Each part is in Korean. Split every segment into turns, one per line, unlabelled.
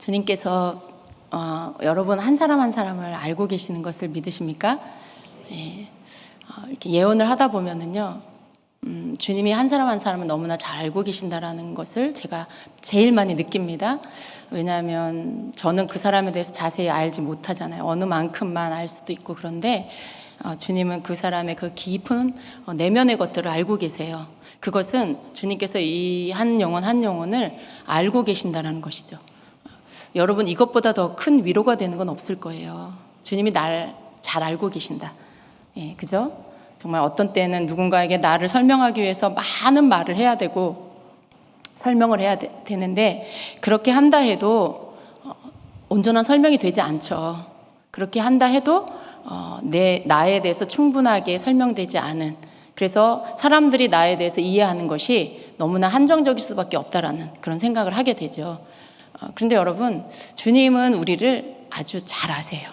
주님께서 여러분 한 사람 한 사람을 알고 계시는 것을 믿으십니까? 예. 이렇게 예언을 하다 보면은요, 주님이 한 사람 한 사람을 너무나 잘 알고 계신다라는 것을 제가 제일 많이 느낍니다. 왜냐하면 저는 그 사람에 대해서 자세히 알지 못하잖아요. 어느 만큼만 알 수도 있고. 그런데 주님은 그 사람의 그 깊은 내면의 것들을 알고 계세요. 그것은 주님께서 이 한 영혼 한 영혼을 알고 계신다는 것이죠. 여러분, 이것보다 더 큰 위로가 되는 건 없을 거예요. 주님이 날 잘 알고 계신다. 예, 그죠? 정말 어떤 때는 누군가에게 나를 설명하기 위해서 많은 말을 해야 되고 설명을 해야 되는데, 그렇게 한다 해도 온전한 설명이 되지 않죠. 그렇게 한다 해도 나에 대해서 충분하게 설명되지 않은, 그래서 사람들이 나에 대해서 이해하는 것이 너무나 한정적일 수밖에 없다라는 그런 생각을 하게 되죠. 그런데 여러분, 주님은 우리를 아주 잘 아세요.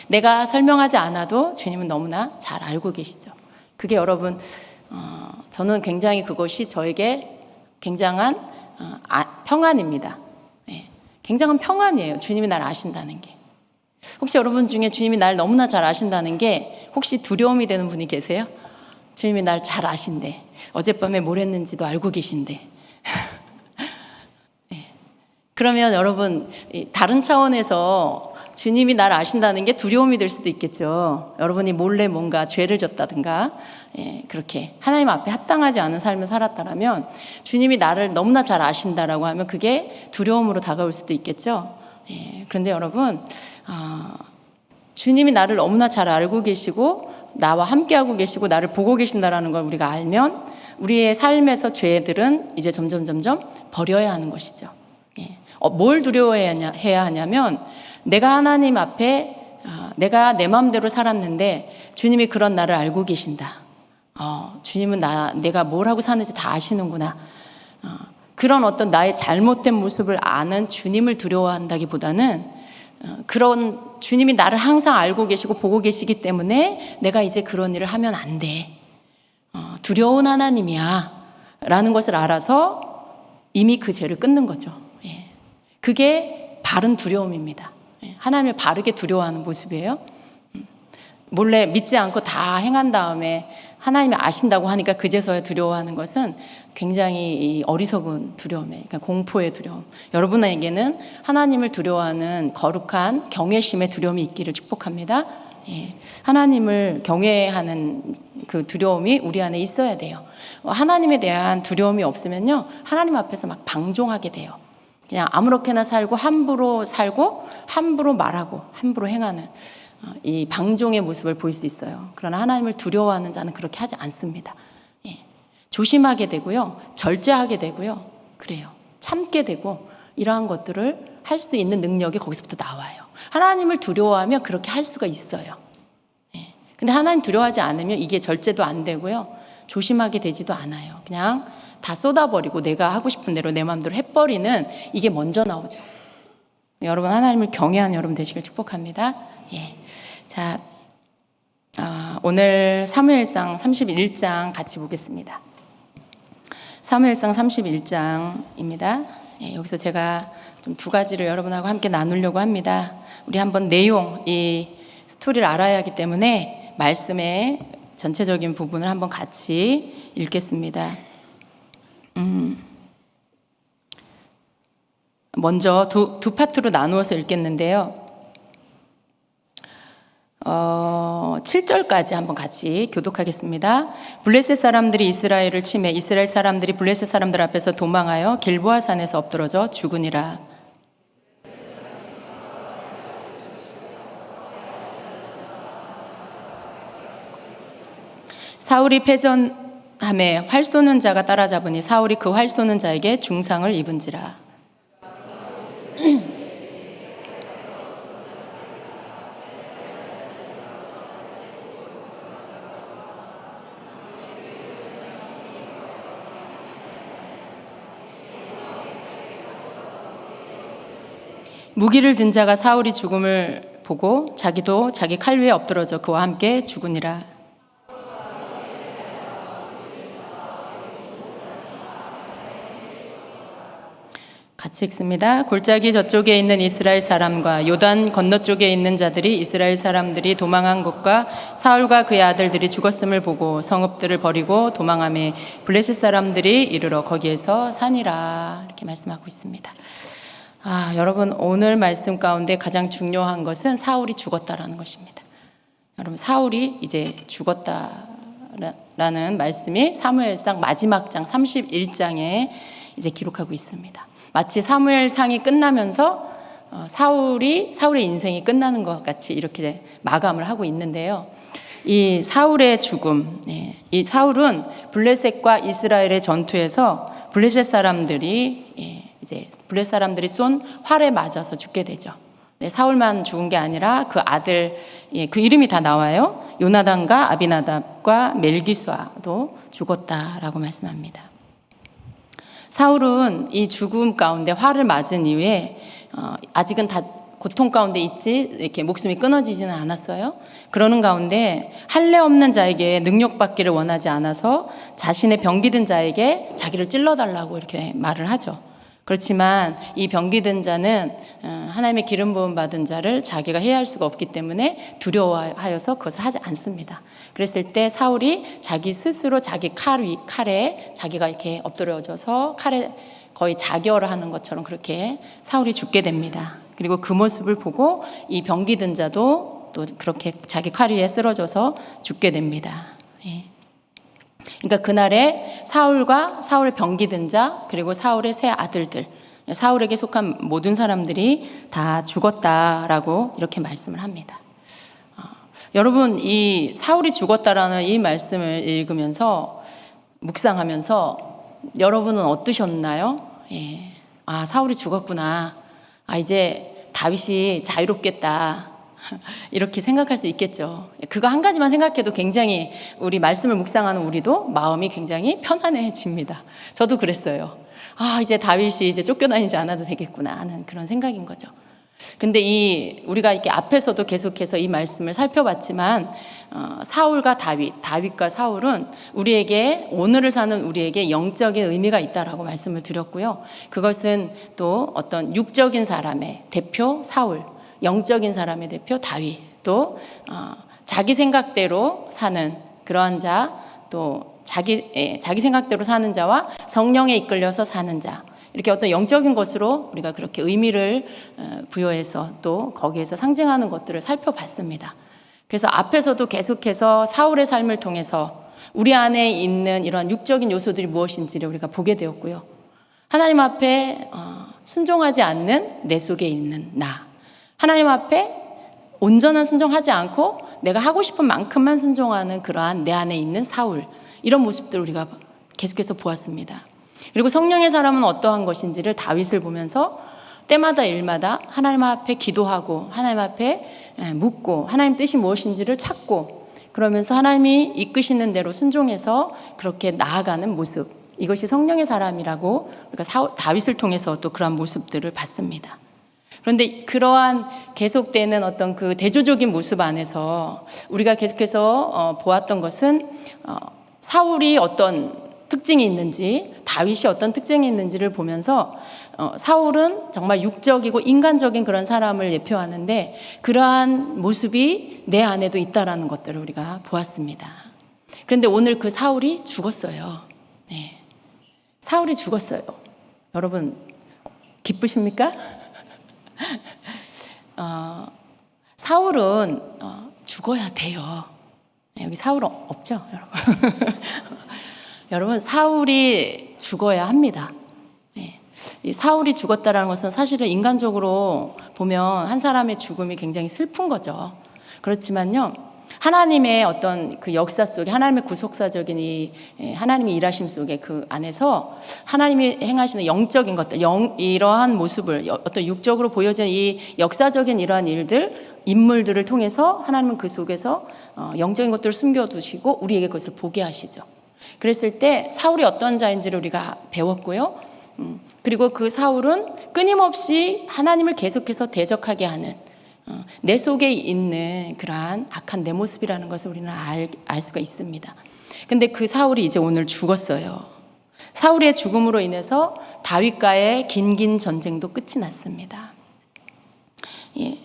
내가 설명하지 않아도 주님은 너무나 잘 알고 계시죠. 그게 여러분, 저는 굉장히 그것이 저에게 굉장한 평안입니다. 네, 굉장한 평안이에요. 주님이 날 아신다는 게. 혹시 여러분 중에 주님이 날 너무나 잘 아신다는 게 혹시 두려움이 되는 분이 계세요? 주님이 날 잘 아신대. 어젯밤에 뭘 했는지도 알고 계신대. 네. 그러면 여러분, 다른 차원에서 주님이 날 아신다는 게 두려움이 될 수도 있겠죠. 여러분이 몰래 뭔가 죄를 졌다든가, 그렇게 하나님 앞에 합당하지 않은 삶을 살았다라면 주님이 나를 너무나 잘 아신다라고 하면 그게 두려움으로 다가올 수도 있겠죠. 그런데 여러분, 주님이 나를 너무나 잘 알고 계시고 나와 함께하고 계시고 나를 보고 계신다라는 걸 우리가 알면 우리의 삶에서 죄들은 이제 점점 버려야 하는 것이죠. 뭘 두려워해야 하냐면, 내가 하나님 앞에 내가 내 마음대로 살았는데 주님이 그런 나를 알고 계신다. 주님은 내가 뭘 하고 사는지 다 아시는구나. 그런 어떤 나의 잘못된 모습을 아는 주님을 두려워한다기보다는 그런 주님이 나를 항상 알고 계시고 보고 계시기 때문에 내가 이제 그런 일을 하면 안 돼. 두려운 하나님이야 라는 것을 알아서 이미 그 죄를 끊는 거죠. 그게 바른 두려움입니다. 하나님을 바르게 두려워하는 모습이에요. 몰래 믿지 않고 다 행한 다음에 하나님이 아신다고 하니까 그제서야 두려워하는 것은 굉장히 어리석은 두려움이에요. 그러니까 공포의 두려움. 여러분에게는 하나님을 두려워하는 거룩한 경외심의 두려움이 있기를 축복합니다. 하나님을 경외하는 그 두려움이 우리 안에 있어야 돼요. 하나님에 대한 두려움이 없으면요, 하나님 앞에서 막 방종하게 돼요. 그냥 아무렇게나 살고 함부로 말하고 함부로 행하는 이 방종의 모습을 보일 수 있어요. 그러나 하나님을 두려워하는 자는 그렇게 하지 않습니다. 조심하게 되고요, 절제하게 되고요, 그래요. 참게 되고, 이러한 것들을 할 수 있는 능력이 거기서부터 나와요. 하나님을 두려워하면 그렇게 할 수가 있어요. 근데 하나님 두려워하지 않으면 이게 절제도 안 되고요, 조심하게 되지도 않아요. 그냥 다 쏟아버리고 내가 하고 싶은 대로 내 마음대로 해버리는, 이게 먼저 나오죠. 여러분, 하나님을 경외하는 여러분 되시길 축복합니다. 자, 오늘 사무엘상 31장 같이 보겠습니다. 사무엘상 31장입니다. 여기서 제가 좀 두 가지를 여러분하고 함께 나누려고 합니다. 우리 한번 이 스토리를 알아야 하기 때문에 말씀의 전체적인 부분을 한번 같이 읽겠습니다. 먼저 두 파트로 나누어서 읽겠는데요. 7절까지 한번 같이 교독하겠습니다. 블레셋 사람들이 이스라엘을 치매 이스라엘 사람들이 블레셋 사람들 앞에서 도망하여 길보아 산에서 엎드러져 죽으니라. 사울이 패전함에 활 쏘는 자가 따라잡으니 사울이 그 활 쏘는 자에게 중상을 입은지라. 무기를 든 자가 사울이 죽음을 보고 자기도 자기 칼 위에 엎드러져 그와 함께 죽으니라. 같이 읽습니다. 골짜기 저쪽에 있는 이스라엘 사람과 요단 건너쪽에 있는 자들이 이스라엘 사람들이 도망한 곳과 사울과 그의 아들들이 죽었음을 보고 성읍들을 버리고 도망하며 블레셋 사람들이 이르러 거기에서 사니라. 이렇게 말씀하고 있습니다. 여러분, 오늘 말씀 가운데 가장 중요한 것은 사울이 죽었다라는 것입니다. 여러분, 사울이 이제 죽었다라는 말씀이 사무엘상 마지막 장 31장에 이제 기록하고 있습니다. 마치 사무엘상이 끝나면서 사울의 인생이 끝나는 것 같이 이렇게 마감을 하고 있는데요. 이 사울의 죽음, 이 사울은 블레셋과 이스라엘의 전투에서 블레셋 사람들이 쏜 활에 맞아서 죽게 되죠. 사울만 죽은 게 아니라 그 아들, 그 이름이 다 나와요. 요나단과 아비나답과 멜기수아도 죽었다라고 말씀합니다. 사울은 이 죽음 가운데 활을 맞은 이후에 아직은 다 고통 가운데 있지 이렇게 목숨이 끊어지지는 않았어요. 그러는 가운데 할례 없는 자에게 능력받기를 원하지 않아서 자신의 병기든 자에게 자기를 찔러달라고 이렇게 말을 하죠. 그렇지만 이 병기든 자는 하나님의 기름 부음 받은 자를 자기가 해할 수가 없기 때문에 두려워하여서 그것을 하지 않습니다. 그랬을 때 사울이 자기 스스로 자기 칼에 자기가 이렇게 엎드려져서 칼에 거의 자결을 하는 것처럼 그렇게 사울이 죽게 됩니다. 그리고 그 모습을 보고 이 병기든 자도 또 그렇게 자기 칼 위에 쓰러져서 죽게 됩니다. 그러니까 그날에 사울과 사울의 병기든 자 그리고 사울의 세 아들들, 사울에게 속한 모든 사람들이 다 죽었다라고 이렇게 말씀을 합니다. 여러분, 이 사울이 죽었다라는 이 말씀을 읽으면서 묵상하면서 여러분은 어떠셨나요? 사울이 죽었구나. 이제 다윗이 자유롭겠다. 이렇게 생각할 수 있겠죠. 그거 한 가지만 생각해도 굉장히 우리 말씀을 묵상하는 우리도 마음이 굉장히 편안해집니다. 저도 그랬어요. 이제 다윗이 이제 쫓겨다니지 않아도 되겠구나 하는 그런 생각인 거죠. 근데 우리가 이렇게 앞에서도 계속해서 이 말씀을 살펴봤지만 사울과 다윗과 사울은 우리에게 오늘을 사는 우리에게 영적인 의미가 있다라고 말씀을 드렸고요. 그것은 또 어떤 육적인 사람의 대표 사울, 영적인 사람의 대표 다윗, 또 자기 생각대로 사는 그러한 자, 또 자기 생각대로 사는 자와 성령에 이끌려서 사는 자, 이렇게 어떤 영적인 것으로 우리가 그렇게 의미를 부여해서 또 거기에서 상징하는 것들을 살펴봤습니다. 그래서 앞에서도 계속해서 사울의 삶을 통해서 우리 안에 있는 이러한 육적인 요소들이 무엇인지를 우리가 보게 되었고요. 하나님 앞에 순종하지 않는 내 속에 있는 나, 하나님 앞에 온전한 순종하지 않고 내가 하고 싶은 만큼만 순종하는 그러한 내 안에 있는 사울, 이런 모습들을 우리가 계속해서 보았습니다. 그리고 성령의 사람은 어떠한 것인지를 다윗을 보면서 때마다 일마다 하나님 앞에 기도하고 하나님 앞에 묻고 하나님 뜻이 무엇인지를 찾고 그러면서 하나님이 이끄시는 대로 순종해서 그렇게 나아가는 모습, 이것이 성령의 사람이라고 우리가 다윗을 통해서 또 그러한 모습들을 봤습니다. 그런데 그러한 계속되는 어떤 그 대조적인 모습 안에서 우리가 계속해서 보았던 것은 사울이 어떤 특징이 있는지, 다윗이 어떤 특징이 있는지를 보면서 사울은 정말 육적이고 인간적인 그런 사람을 예표하는데 그러한 모습이 내 안에도 있다라는 것들을 우리가 보았습니다. 그런데 오늘 그 사울이 죽었어요. 사울이 죽었어요. 여러분 기쁘십니까? 사울은 죽어야 돼요. 여기 사울은 없죠, 여러분? 여러분, 사울이 죽어야 합니다. 이 사울이 죽었다라는 것은 사실은 인간적으로 보면 한 사람의 죽음이 굉장히 슬픈 거죠. 그렇지만요, 하나님의 어떤 그 역사 속에 하나님의 구속사적인 이 하나님의 일하심 속에 그 안에서 하나님이 행하시는 영적인 것들, 이러한 모습을 어떤 육적으로 보여지는 이 역사적인 이러한 일들, 인물들을 통해서 하나님은 그 속에서 영적인 것들을 숨겨두시고 우리에게 그것을 보게 하시죠. 그랬을 때 사울이 어떤 자인지를 우리가 배웠고요. 그리고 그 사울은 끊임없이 하나님을 계속해서 대적하게 하는 내 속에 있는 그러한 악한 내 모습이라는 것을 우리는 알 수가 있습니다. 근데 그 사울이 이제 오늘 죽었어요. 사울의 죽음으로 인해서 다윗과의 긴긴 전쟁도 끝이 났습니다. 예,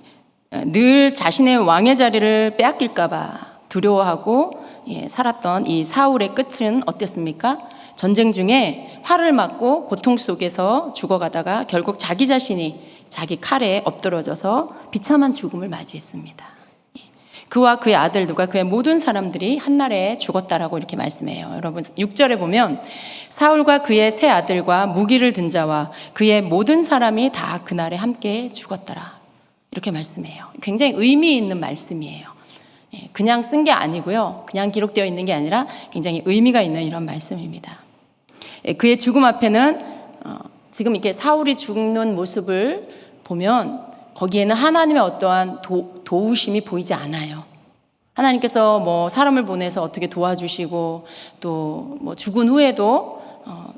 늘 자신의 왕의 자리를 빼앗길까봐 두려워하고 살았던 이 사울의 끝은 어땠습니까? 전쟁 중에 활을 맞고 고통 속에서 죽어가다가 결국 자기 자신이 자기 칼에 엎드러져서 비참한 죽음을 맞이했습니다. 그와 그의 아들들과 그의 모든 사람들이 한날에 죽었다라고 이렇게 말씀해요. 여러분 6절에 보면 사울과 그의 세 아들과 무기를 든 자와 그의 모든 사람이 다 그날에 함께 죽었더라. 이렇게 말씀해요. 굉장히 의미 있는 말씀이에요. 그냥 쓴 게 아니고요. 그냥 기록되어 있는 게 아니라 굉장히 의미가 있는 이런 말씀입니다. 그의 죽음 앞에는 지금 이렇게 사울이 죽는 모습을 보면 거기에는 하나님의 어떠한 도우심이 보이지 않아요. 하나님께서 뭐 사람을 보내서 어떻게 도와주시고 또 뭐 죽은 후에도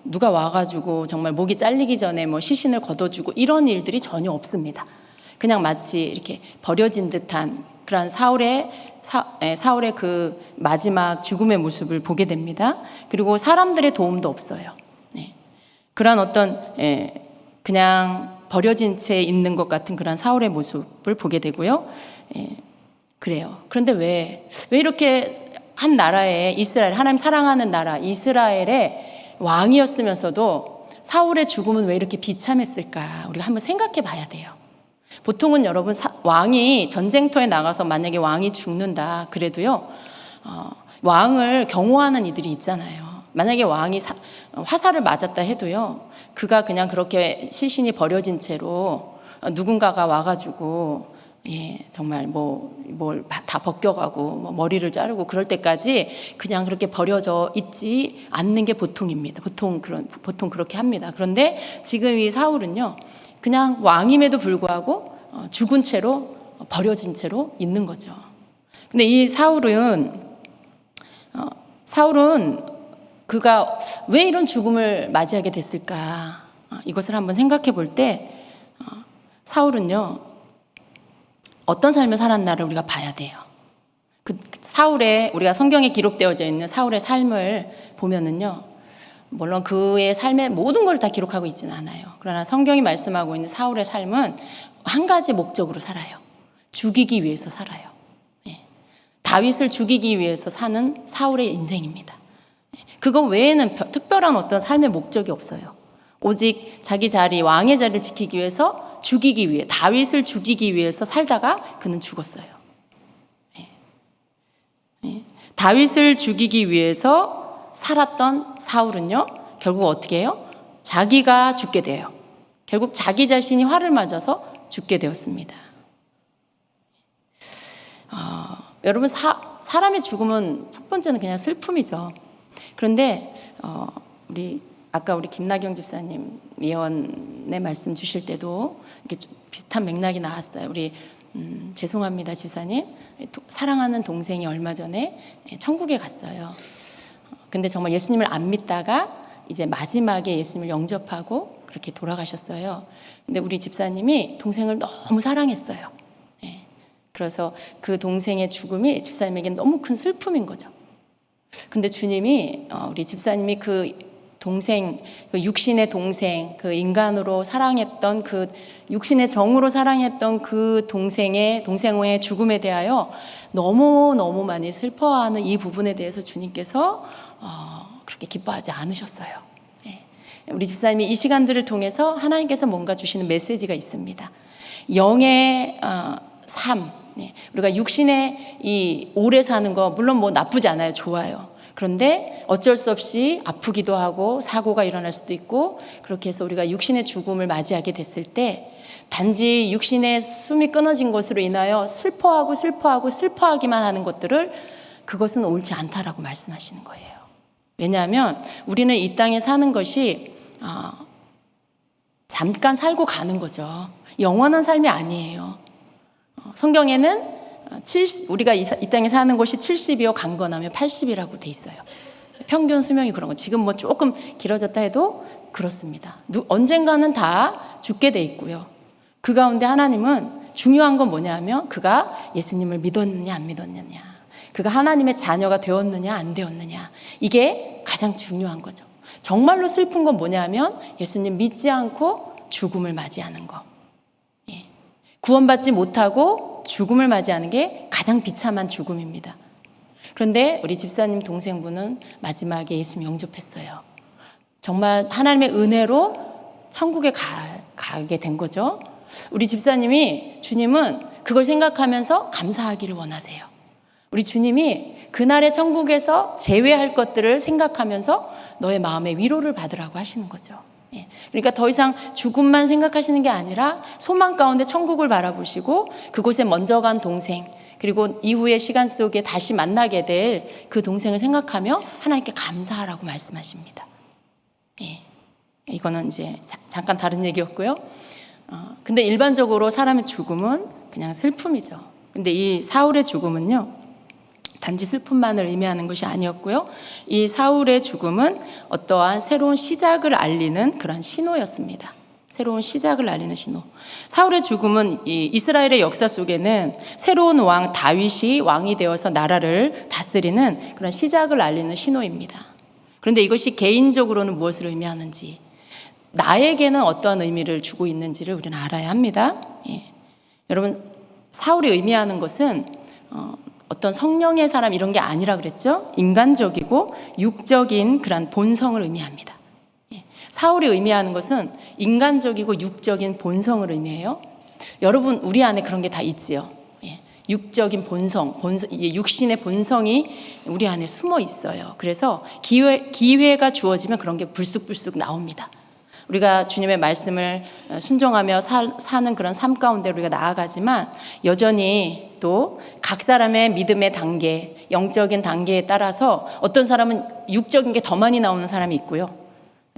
누가 와가지고 정말 목이 잘리기 전에 뭐 시신을 걷어주고 이런 일들이 전혀 없습니다. 그냥 마치 이렇게 버려진 듯한 그런 사울의 그 마지막 죽음의 모습을 보게 됩니다. 그리고 사람들의 도움도 없어요. 그런 어떤 그냥 버려진 채 있는 것 같은 그런 사울의 모습을 보게 되고요. 그래요. 그런데 왜 이렇게 한 나라에 이스라엘, 하나님 사랑하는 나라 이스라엘의 왕이었으면서도 사울의 죽음은 왜 이렇게 비참했을까? 우리가 한번 생각해 봐야 돼요. 보통은 여러분 왕이 전쟁터에 나가서 만약에 왕이 죽는다 그래도요. 왕을 경호하는 이들이 있잖아요. 만약에 왕이 화살을 맞았다 해도요. 그가 그냥 그렇게 시신이 버려진 채로 누군가가 와가지고 정말 뭘 다 벗겨가고 머리를 자르고 그럴 때까지 그냥 그렇게 버려져 있지 않는 게 보통입니다. 보통 그렇게 합니다. 그런데 지금 이 사울은요. 그냥 왕임에도 불구하고 죽은 채로 버려진 채로 있는 거죠. 근데 이 사울은 그가 왜 이런 죽음을 맞이하게 됐을까? 이것을 한번 생각해 볼 때 사울은요. 어떤 삶을 살았나를 우리가 봐야 돼요. 그 사울의 우리가 성경에 기록되어져 있는 사울의 삶을 보면은요. 물론 그의 삶의 모든 걸 다 기록하고 있지는 않아요. 그러나 성경이 말씀하고 있는 사울의 삶은 한 가지 목적으로 살아요. 죽이기 위해서 살아요. 다윗을 죽이기 위해서 사는 사울의 인생입니다. 그거 외에는 특별한 어떤 삶의 목적이 없어요. 오직 자기 자리, 왕의 자리를 지키기 위해서 죽이기 위해, 다윗을 죽이기 위해서 살다가 그는 죽었어요. 다윗을 죽이기 위해서 살았던 사울은요, 결국 어떻게 해요? 자기가 죽게 돼요. 결국 자기 자신이 활을 맞아서 죽게 되었습니다. 여러분, 사람의 죽음은 첫 번째는 그냥 슬픔이죠. 그런데 아까 우리 김나경 집사님 예언의 말씀 주실 때도 이렇게 좀 비슷한 맥락이 나왔어요. 우리 죄송합니다 집사님, 사랑하는 동생이 얼마 전에 천국에 갔어요. 근데 정말 예수님을 안 믿다가 이제 마지막에 예수님을 영접하고 그렇게 돌아가셨어요. 근데 우리 집사님이 동생을 너무 사랑했어요. 그래서 그 동생의 죽음이 집사님에겐 너무 큰 슬픔인 거죠. 근데 주님이 우리 집사님이 그 동생, 그 육신의 동생, 그 인간으로 사랑했던 그 육신의 정으로 사랑했던 그 동생의 죽음에 대하여 너무 많이 슬퍼하는 이 부분에 대해서 주님께서 그렇게 기뻐하지 않으셨어요. 우리 집사님이 이 시간들을 통해서 하나님께서 뭔가 주시는 메시지가 있습니다. 영의 삶, 우리가 육신의 이 오래 사는 거 물론 뭐 나쁘지 않아요. 좋아요. 그런데 어쩔 수 없이 아프기도 하고 사고가 일어날 수도 있고, 그렇게 해서 우리가 육신의 죽음을 맞이하게 됐을 때 단지 육신의 숨이 끊어진 것으로 인하여 슬퍼하기만 하는 것들을, 그것은 옳지 않다라고 말씀하시는 거예요. 왜냐하면 우리는 이 땅에 사는 것이 잠깐 살고 가는 거죠. 영원한 삶이 아니에요. 성경에는 우리가 이 땅에 사는 것이 70이요 강건하면 80이라고 돼 있어요. 평균 수명이 그런 거. 지금 뭐 조금 길어졌다 해도 그렇습니다. 언젠가는 다 죽게 돼 있고요. 그 가운데 하나님은 중요한 건 뭐냐면 그가 예수님을 믿었느냐 안 믿었느냐, 그가 하나님의 자녀가 되었느냐 안 되었느냐, 이게 가장 중요한 거죠. 정말로 슬픈 건 뭐냐면 예수님 믿지 않고 죽음을 맞이하는 거. 예. 구원받지 못하고 죽음을 맞이하는 게 가장 비참한 죽음입니다. 그런데 우리 집사님 동생분은 마지막에 예수님 영접했어요. 정말 하나님의 은혜로 천국에 가게 된 거죠. 우리 집사님이 주님은 그걸 생각하면서 감사하기를 원하세요. 우리 주님이 그날의 천국에서 제외할 것들을 생각하면서 너의 마음의 위로를 받으라고 하시는 거죠. 예. 그러니까 더 이상 죽음만 생각하시는 게 아니라 소망 가운데 천국을 바라보시고 그곳에 먼저 간 동생, 그리고 이후의 시간 속에 다시 만나게 될 그 동생을 생각하며 하나님께 감사하라고 말씀하십니다. 예. 이거는 이제 잠깐 다른 얘기였고요. 근데 일반적으로 사람의 죽음은 그냥 슬픔이죠. 근데 이 사울의 죽음은요, 단지 슬픔만을 의미하는 것이 아니었고요. 이 사울의 죽음은 어떠한 새로운 시작을 알리는 그런 신호였습니다. 새로운 시작을 알리는 신호. 사울의 죽음은 이 이스라엘의 역사 속에는 새로운 왕 다윗이 왕이 되어서 나라를 다스리는 그런 시작을 알리는 신호입니다. 그런데 이것이 개인적으로는 무엇을 의미하는지, 나에게는 어떠한 의미를 주고 있는지를 우리는 알아야 합니다. 예. 여러분, 사울이 의미하는 것은 어떤 성령의 사람 이런 게 아니라 그랬죠. 인간적이고 육적인 그런 본성을 의미합니다. 예. 사울이 의미하는 것은 인간적이고 육적인 본성을 의미해요. 여러분, 우리 안에 그런 게 다 있지요. 예. 육적인 본성, 육신의 본성이 우리 안에 숨어 있어요. 그래서 기회가 주어지면 그런 게 불쑥불쑥 나옵니다. 우리가 주님의 말씀을 순종하며 사는 그런 삶 가운데 우리가 나아가지만 여전히 또 각 사람의 믿음의 단계, 영적인 단계에 따라서 어떤 사람은 육적인 게 더 많이 나오는 사람이 있고요.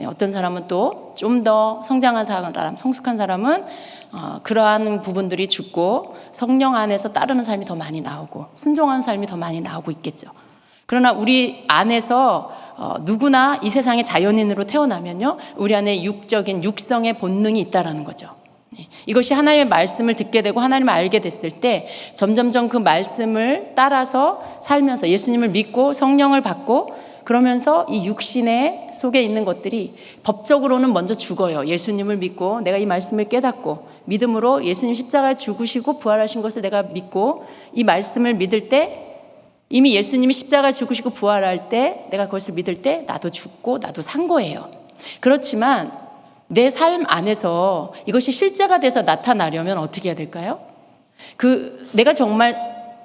어떤 사람은 또 좀 더 성장한 사람, 성숙한 사람은 그러한 부분들이 죽고 성령 안에서 따르는 삶이 더 많이 나오고 순종하는 삶이 더 많이 나오고 있겠죠. 그러나 우리 안에서 누구나 이 세상의 자연인으로 태어나면요, 우리 안에 육적인 육성의 본능이 있다라는 거죠. 이것이 하나님의 말씀을 듣게 되고 하나님을 알게 됐을 때 점점점 그 말씀을 따라서 살면서 예수님을 믿고 성령을 받고 그러면서 이 육신의 속에 있는 것들이 법적으로는 먼저 죽어요. 예수님을 믿고 내가 이 말씀을 깨닫고 믿음으로 예수님 십자가에 죽으시고 부활하신 것을 내가 믿고 이 말씀을 믿을 때 이미 예수님이 십자가에 죽으시고 부활할 때 내가 그것을 믿을 때 나도 죽고 나도 산 거예요. 그렇지만 내 삶 안에서 이것이 실제가 돼서 나타나려면 어떻게 해야 될까요? 내가 정말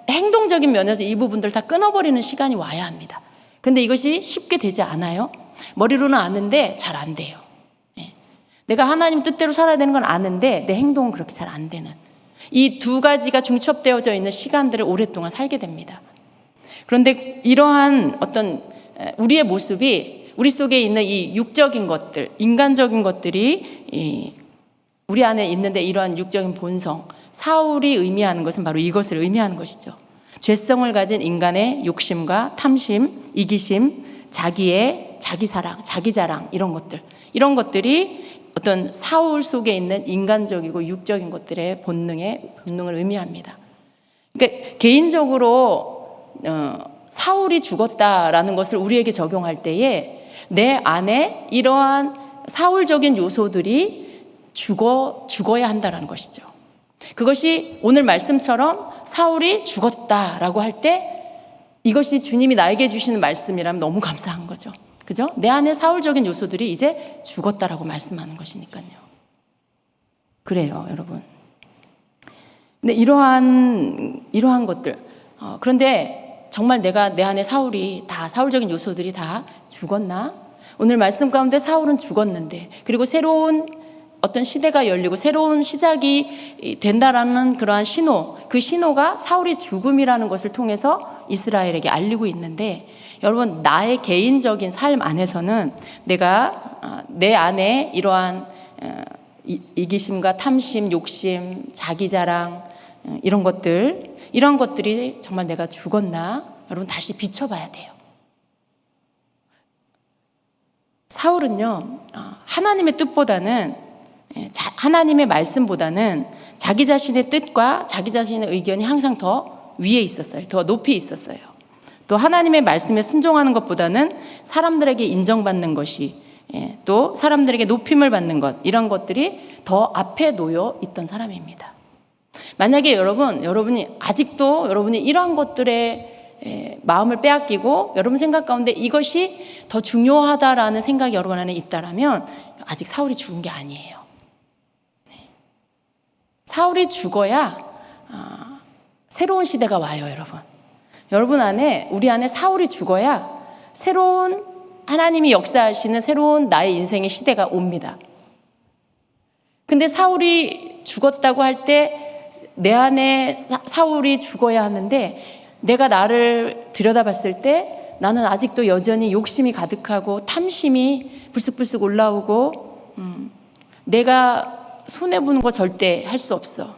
행동적인 면에서 이 부분들 다 끊어버리는 시간이 와야 합니다. 근데 이것이 쉽게 되지 않아요. 머리로는 아는데 잘 안 돼요. 내가 하나님 뜻대로 살아야 되는 건 아는데 내 행동은 그렇게 잘 안 되는, 이 두 가지가 중첩되어져 있는 시간들을 오랫동안 살게 됩니다. 그런데 이러한 어떤 우리의 모습이 우리 속에 있는 이 육적인 것들, 인간적인 것들이 우리 안에 있는데 이러한 육적인 본성, 사울이 의미하는 것은 바로 이것을 의미하는 것이죠. 죄성을 가진 인간의 욕심과 탐심, 이기심, 자기 사랑, 자기 자랑 이런 것들이 어떤 사울 속에 있는 인간적이고 육적인 것들의 본능을 의미합니다. 그러니까 개인적으로 사울이 죽었다라는 것을 우리에게 적용할 때에 내 안에 이러한 사울적인 요소들이 죽어야 한다는 것이죠. 그것이 오늘 말씀처럼 사울이 죽었다라고 할 때 이것이 주님이 나에게 주시는 말씀이라면 너무 감사한 거죠. 그죠? 내 안에 사울적인 요소들이 이제 죽었다라고 말씀하는 것이니까요. 그래요, 여러분. 근데 이러한 것들. 그런데 정말 내 안에 사울적인 요소들이 다 죽었나? 오늘 말씀 가운데 사울은 죽었는데, 그리고 새로운 어떤 시대가 열리고 새로운 시작이 된다라는 그러한 신호, 그 신호가 사울의 죽음이라는 것을 통해서 이스라엘에게 알리고 있는데, 여러분, 나의 개인적인 삶 안에서는 내가 내 안에 이러한 이기심과 탐심, 욕심, 자기 자랑 이런 것들이 정말 내가 죽었나? 여러분, 다시 비춰봐야 돼요. 사울은요, 하나님의 뜻보다는, 하나님의 말씀보다는 자기 자신의 뜻과 자기 자신의 의견이 항상 더 위에 있었어요. 더 높이 있었어요. 또 하나님의 말씀에 순종하는 것보다는 사람들에게 인정받는 것이, 또 사람들에게 높임을 받는 것, 이런 것들이 더 앞에 놓여 있던 사람입니다. 만약에 여러분이 아직도 여러분이 이러한 것들에 마음을 빼앗기고 여러분 생각 가운데 이것이 더 중요하다라는 생각이 여러분 안에 있다라면 아직 사울이 죽은 게 아니에요. 사울이 죽어야 새로운 시대가 와요, 여러분. 여러분 안에, 우리 안에 사울이 죽어야 새로운 하나님이 역사하시는 새로운 나의 인생의 시대가 옵니다. 근데 사울이 죽었다고 할 때 내 안에 사울이 죽어야 하는데 내가 나를 들여다봤을 때 나는 아직도 여전히 욕심이 가득하고 탐심이 불쑥불쑥 올라오고 내가 손해보는 거 절대 할 수 없어.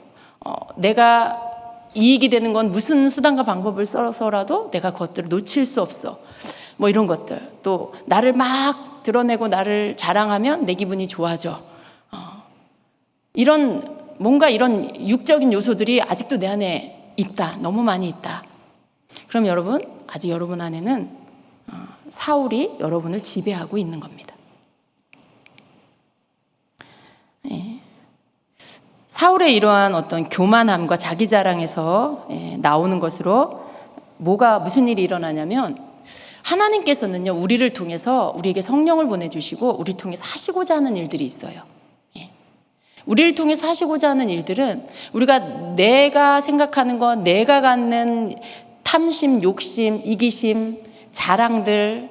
내가 이익이 되는 건 무슨 수단과 방법을 써서라도 내가 그것들을 놓칠 수 없어. 뭐 이런 것들. 또 나를 막 드러내고 나를 자랑하면 내 기분이 좋아져. 뭔가 이런 육적인 요소들이 아직도 내 안에 있다. 너무 많이 있다. 그럼 여러분, 아직 여러분 안에는 사울이 여러분을 지배하고 있는 겁니다. 사울의 이러한 어떤 교만함과 자기 자랑에서 나오는 것으로 무슨 일이 일어나냐면 하나님께서는요, 우리를 통해서 우리에게 성령을 보내주시고 우리를 통해 사시고자 하는 일들이 있어요. 우리를 통해서 하시고자 하는 일들은 내가 생각하는 것, 내가 갖는 탐심, 욕심, 이기심, 자랑들,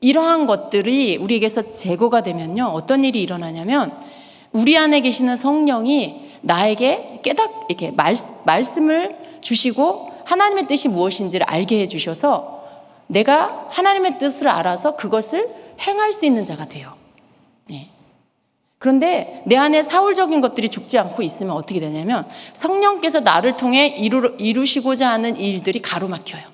이러한 것들이 우리에게서 제거가 되면요, 어떤 일이 일어나냐면 우리 안에 계시는 성령이 나에게 이렇게 말씀을 주시고 하나님의 뜻이 무엇인지를 알게 해주셔서 내가 하나님의 뜻을 알아서 그것을 행할 수 있는 자가 돼요. 그런데 내 안에 사울적인 것들이 죽지 않고 있으면 어떻게 되냐면 성령께서 나를 통해 이루시고자 하는 일들이 가로막혀요.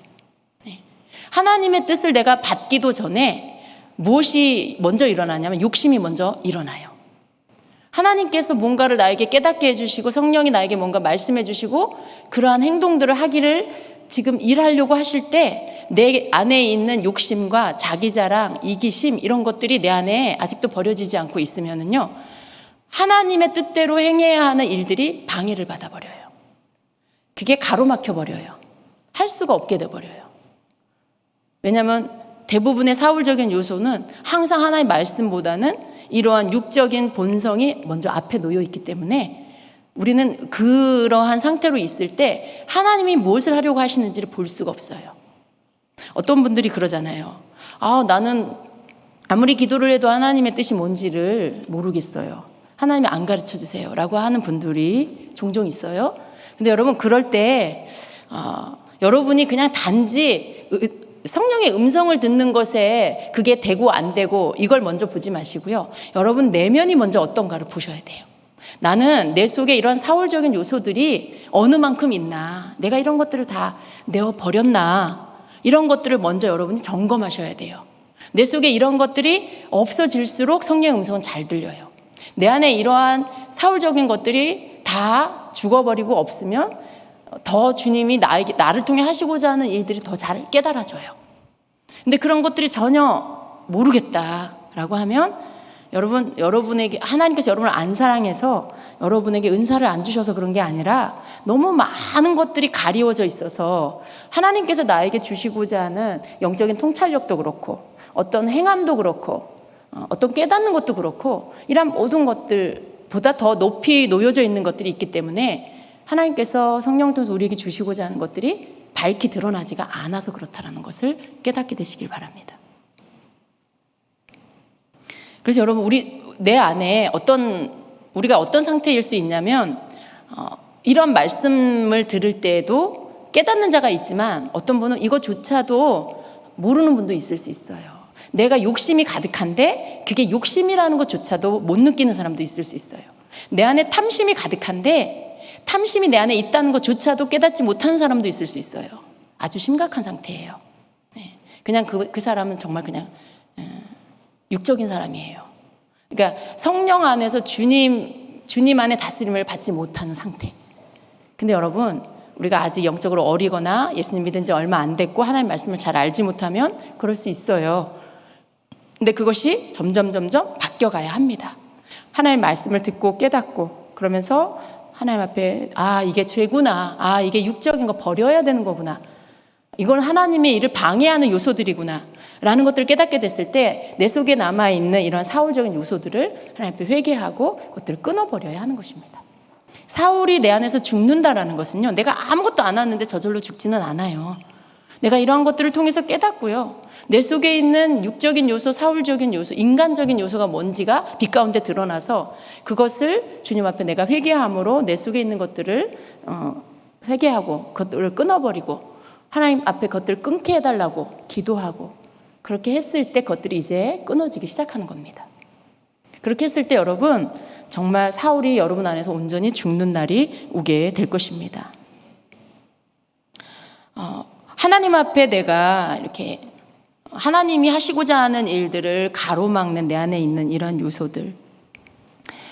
하나님의 뜻을 내가 받기도 전에 무엇이 먼저 일어나냐면 욕심이 먼저 일어나요. 하나님께서 뭔가를 나에게 깨닫게 해주시고 성령이 나에게 뭔가 말씀해 주시고 그러한 행동들을 하기를 지금 일하려고 하실 때 내 안에 있는 욕심과 자기자랑, 이기심 이런 것들이 내 안에 아직도 버려지지 않고 있으면은요, 하나님의 뜻대로 행해야 하는 일들이 방해를 받아버려요. 그게 가로막혀버려요. 할 수가 없게 돼버려요. 왜냐하면 대부분의 사울적인 요소는 항상 하나님의 말씀보다는 이러한 육적인 본성이 먼저 앞에 놓여 있기 때문에 우리는 그러한 상태로 있을 때 하나님이 무엇을 하려고 하시는지를 볼 수가 없어요. 어떤 분들이 그러잖아요. 나는 아무리 기도를 해도 하나님의 뜻이 뭔지를 모르겠어요. 하나님이 안 가르쳐 주세요. 라고 하는 분들이 종종 있어요. 근데 여러분, 그럴 때 여러분이 그냥 단지 성령의 음성을 듣는 것에 그게 되고 안 되고 이걸 먼저 보지 마시고요. 여러분 내면이 먼저 어떤가를 보셔야 돼요. 나는 내 속에 이런 사울적인 요소들이 어느 만큼 있나, 내가 이런 것들을 다 내어버렸나, 이런 것들을 먼저 여러분이 점검하셔야 돼요. 내 속에 이런 것들이 없어질수록 성령의 음성은 잘 들려요. 내 안에 이러한 사울적인 것들이 다 죽어버리고 없으면 더 주님이 나를 통해 하시고자 하는 일들이 더 잘 깨달아져요. 근데 그런 것들이 전혀 모르겠다라고 하면 여러분에게 하나님께서 여러분을 안 사랑해서 여러분에게 은사를 안 주셔서 그런 게 아니라 너무 많은 것들이 가리워져 있어서 하나님께서 나에게 주시고자 하는 영적인 통찰력도 그렇고 어떤 행함도 그렇고 어떤 깨닫는 것도 그렇고 이런 모든 것들보다 더 높이 놓여져 있는 것들이 있기 때문에 하나님께서 성령 통해서 우리에게 주시고자 하는 것들이 밝히 드러나지가 않아서 그렇다라는 것을 깨닫게 되시길 바랍니다. 그래서 여러분, 내 안에 우리가 어떤 상태일 수 있냐면 이런 말씀을 들을 때에도 깨닫는 자가 있지만 어떤 분은 이것조차도 모르는 분도 있을 수 있어요. 내가 욕심이 가득한데 그게 욕심이라는 것조차도 못 느끼는 사람도 있을 수 있어요. 내 안에 탐심이 가득한데 탐심이 내 안에 있다는 것조차도 깨닫지 못하는 사람도 있을 수 있어요. 아주 심각한 상태예요. 그냥 그 사람은 정말 그냥 육적인 사람이에요. 그러니까 성령 안에서 주님 안에 다스림을 받지 못하는 상태. 근데 여러분, 우리가 아직 영적으로 어리거나 예수님 믿은 지 얼마 안 됐고 하나님 말씀을 잘 알지 못하면 그럴 수 있어요. 근데 그것이 점점 바뀌어가야 합니다. 하나님의 말씀을 듣고 깨닫고 그러면서 하나님 앞에 이게 죄구나. 이게 육적인 거 버려야 되는 거구나. 이건 하나님의 일을 방해하는 요소들이구나 라는 것들을 깨닫게 됐을 때 내 속에 남아있는 이런 사울적인 요소들을 하나님 앞에 회개하고 그것들을 끊어버려야 하는 것입니다. 사울이 내 안에서 죽는다라는 것은요, 내가 아무것도 안 하는데 저절로 죽지는 않아요. 내가 이러한 것들을 통해서 깨닫고요, 내 속에 있는 육적인 요소, 사울적인 요소, 인간적인 요소가 뭔지가 빛 가운데 드러나서 그것을 주님 앞에 내가 회개함으로 내 속에 있는 것들을 회개하고 그것들을 끊어버리고 하나님 앞에 그것들을 끊게 해달라고 기도하고 그렇게 했을 때 그것들이 이제 끊어지기 시작하는 겁니다. 그렇게 했을 때 여러분 정말 사울이 여러분 안에서 온전히 죽는 날이 오게 될 것입니다. 하나님 앞에 내가 이렇게 하나님이 하시고자 하는 일들을 가로막는 내 안에 있는 이런 요소들,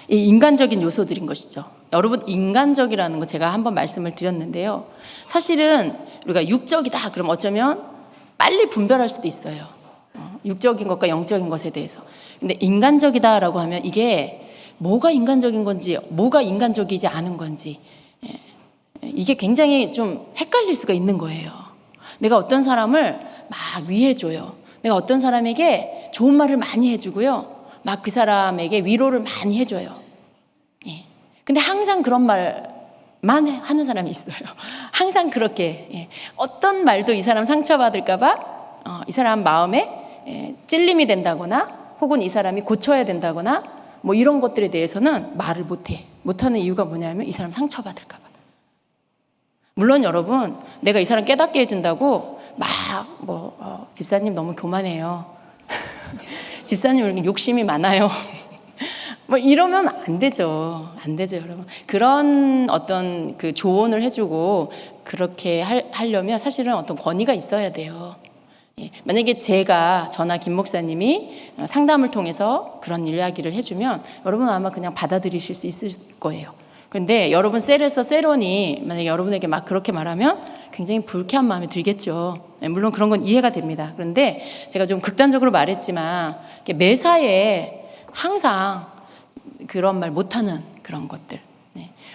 이 인간적인 요소들인 것이죠. 여러분 인간적이라는 거 제가 한번 말씀을 드렸는데요, 사실은 우리가 육적이다 그럼 어쩌면 빨리 분별할 수도 있어요. 육적인 것과 영적인 것에 대해서. 근데 인간적이다라고 하면 이게 뭐가 인간적인 건지 뭐가 인간적이지 않은 건지 이게 굉장히 좀 헷갈릴 수가 있는 거예요. 내가 어떤 사람을 막 위해줘요. 내가 어떤 사람에게 좋은 말을 많이 해주고요, 막 그 사람에게 위로를 많이 해줘요. 근데 항상 그런 말만 하는 사람이 있어요. 항상 그렇게 어떤 말도 이 사람 상처받을까봐 이 사람 마음에 찔림이 된다거나 혹은 이 사람이 고쳐야 된다거나 뭐 이런 것들에 대해서는 말을 못하는 이유가 뭐냐면 이 사람 상처받을까 봐. 물론 여러분 내가 이 사람 깨닫게 해준다고 막 집사님 너무 교만해요. 집사님 이렇게 욕심이 많아요. 뭐 이러면 안 되죠. 여러분. 그런 어떤 그 조언을 해주고 그렇게 하려면 사실은 어떤 권위가 있어야 돼요. 만약에 저나 김 목사님이 상담을 통해서 그런 이야기를 해주면 여러분 아마 그냥 받아들이실 수 있을 거예요. 그런데 여러분 셀에서 셀원이 만약에 여러분에게 막 그렇게 말하면 굉장히 불쾌한 마음이 들겠죠. 물론 그런 건 이해가 됩니다. 그런데 제가 좀 극단적으로 말했지만 매사에 항상 그런 말 못하는 그런 것들,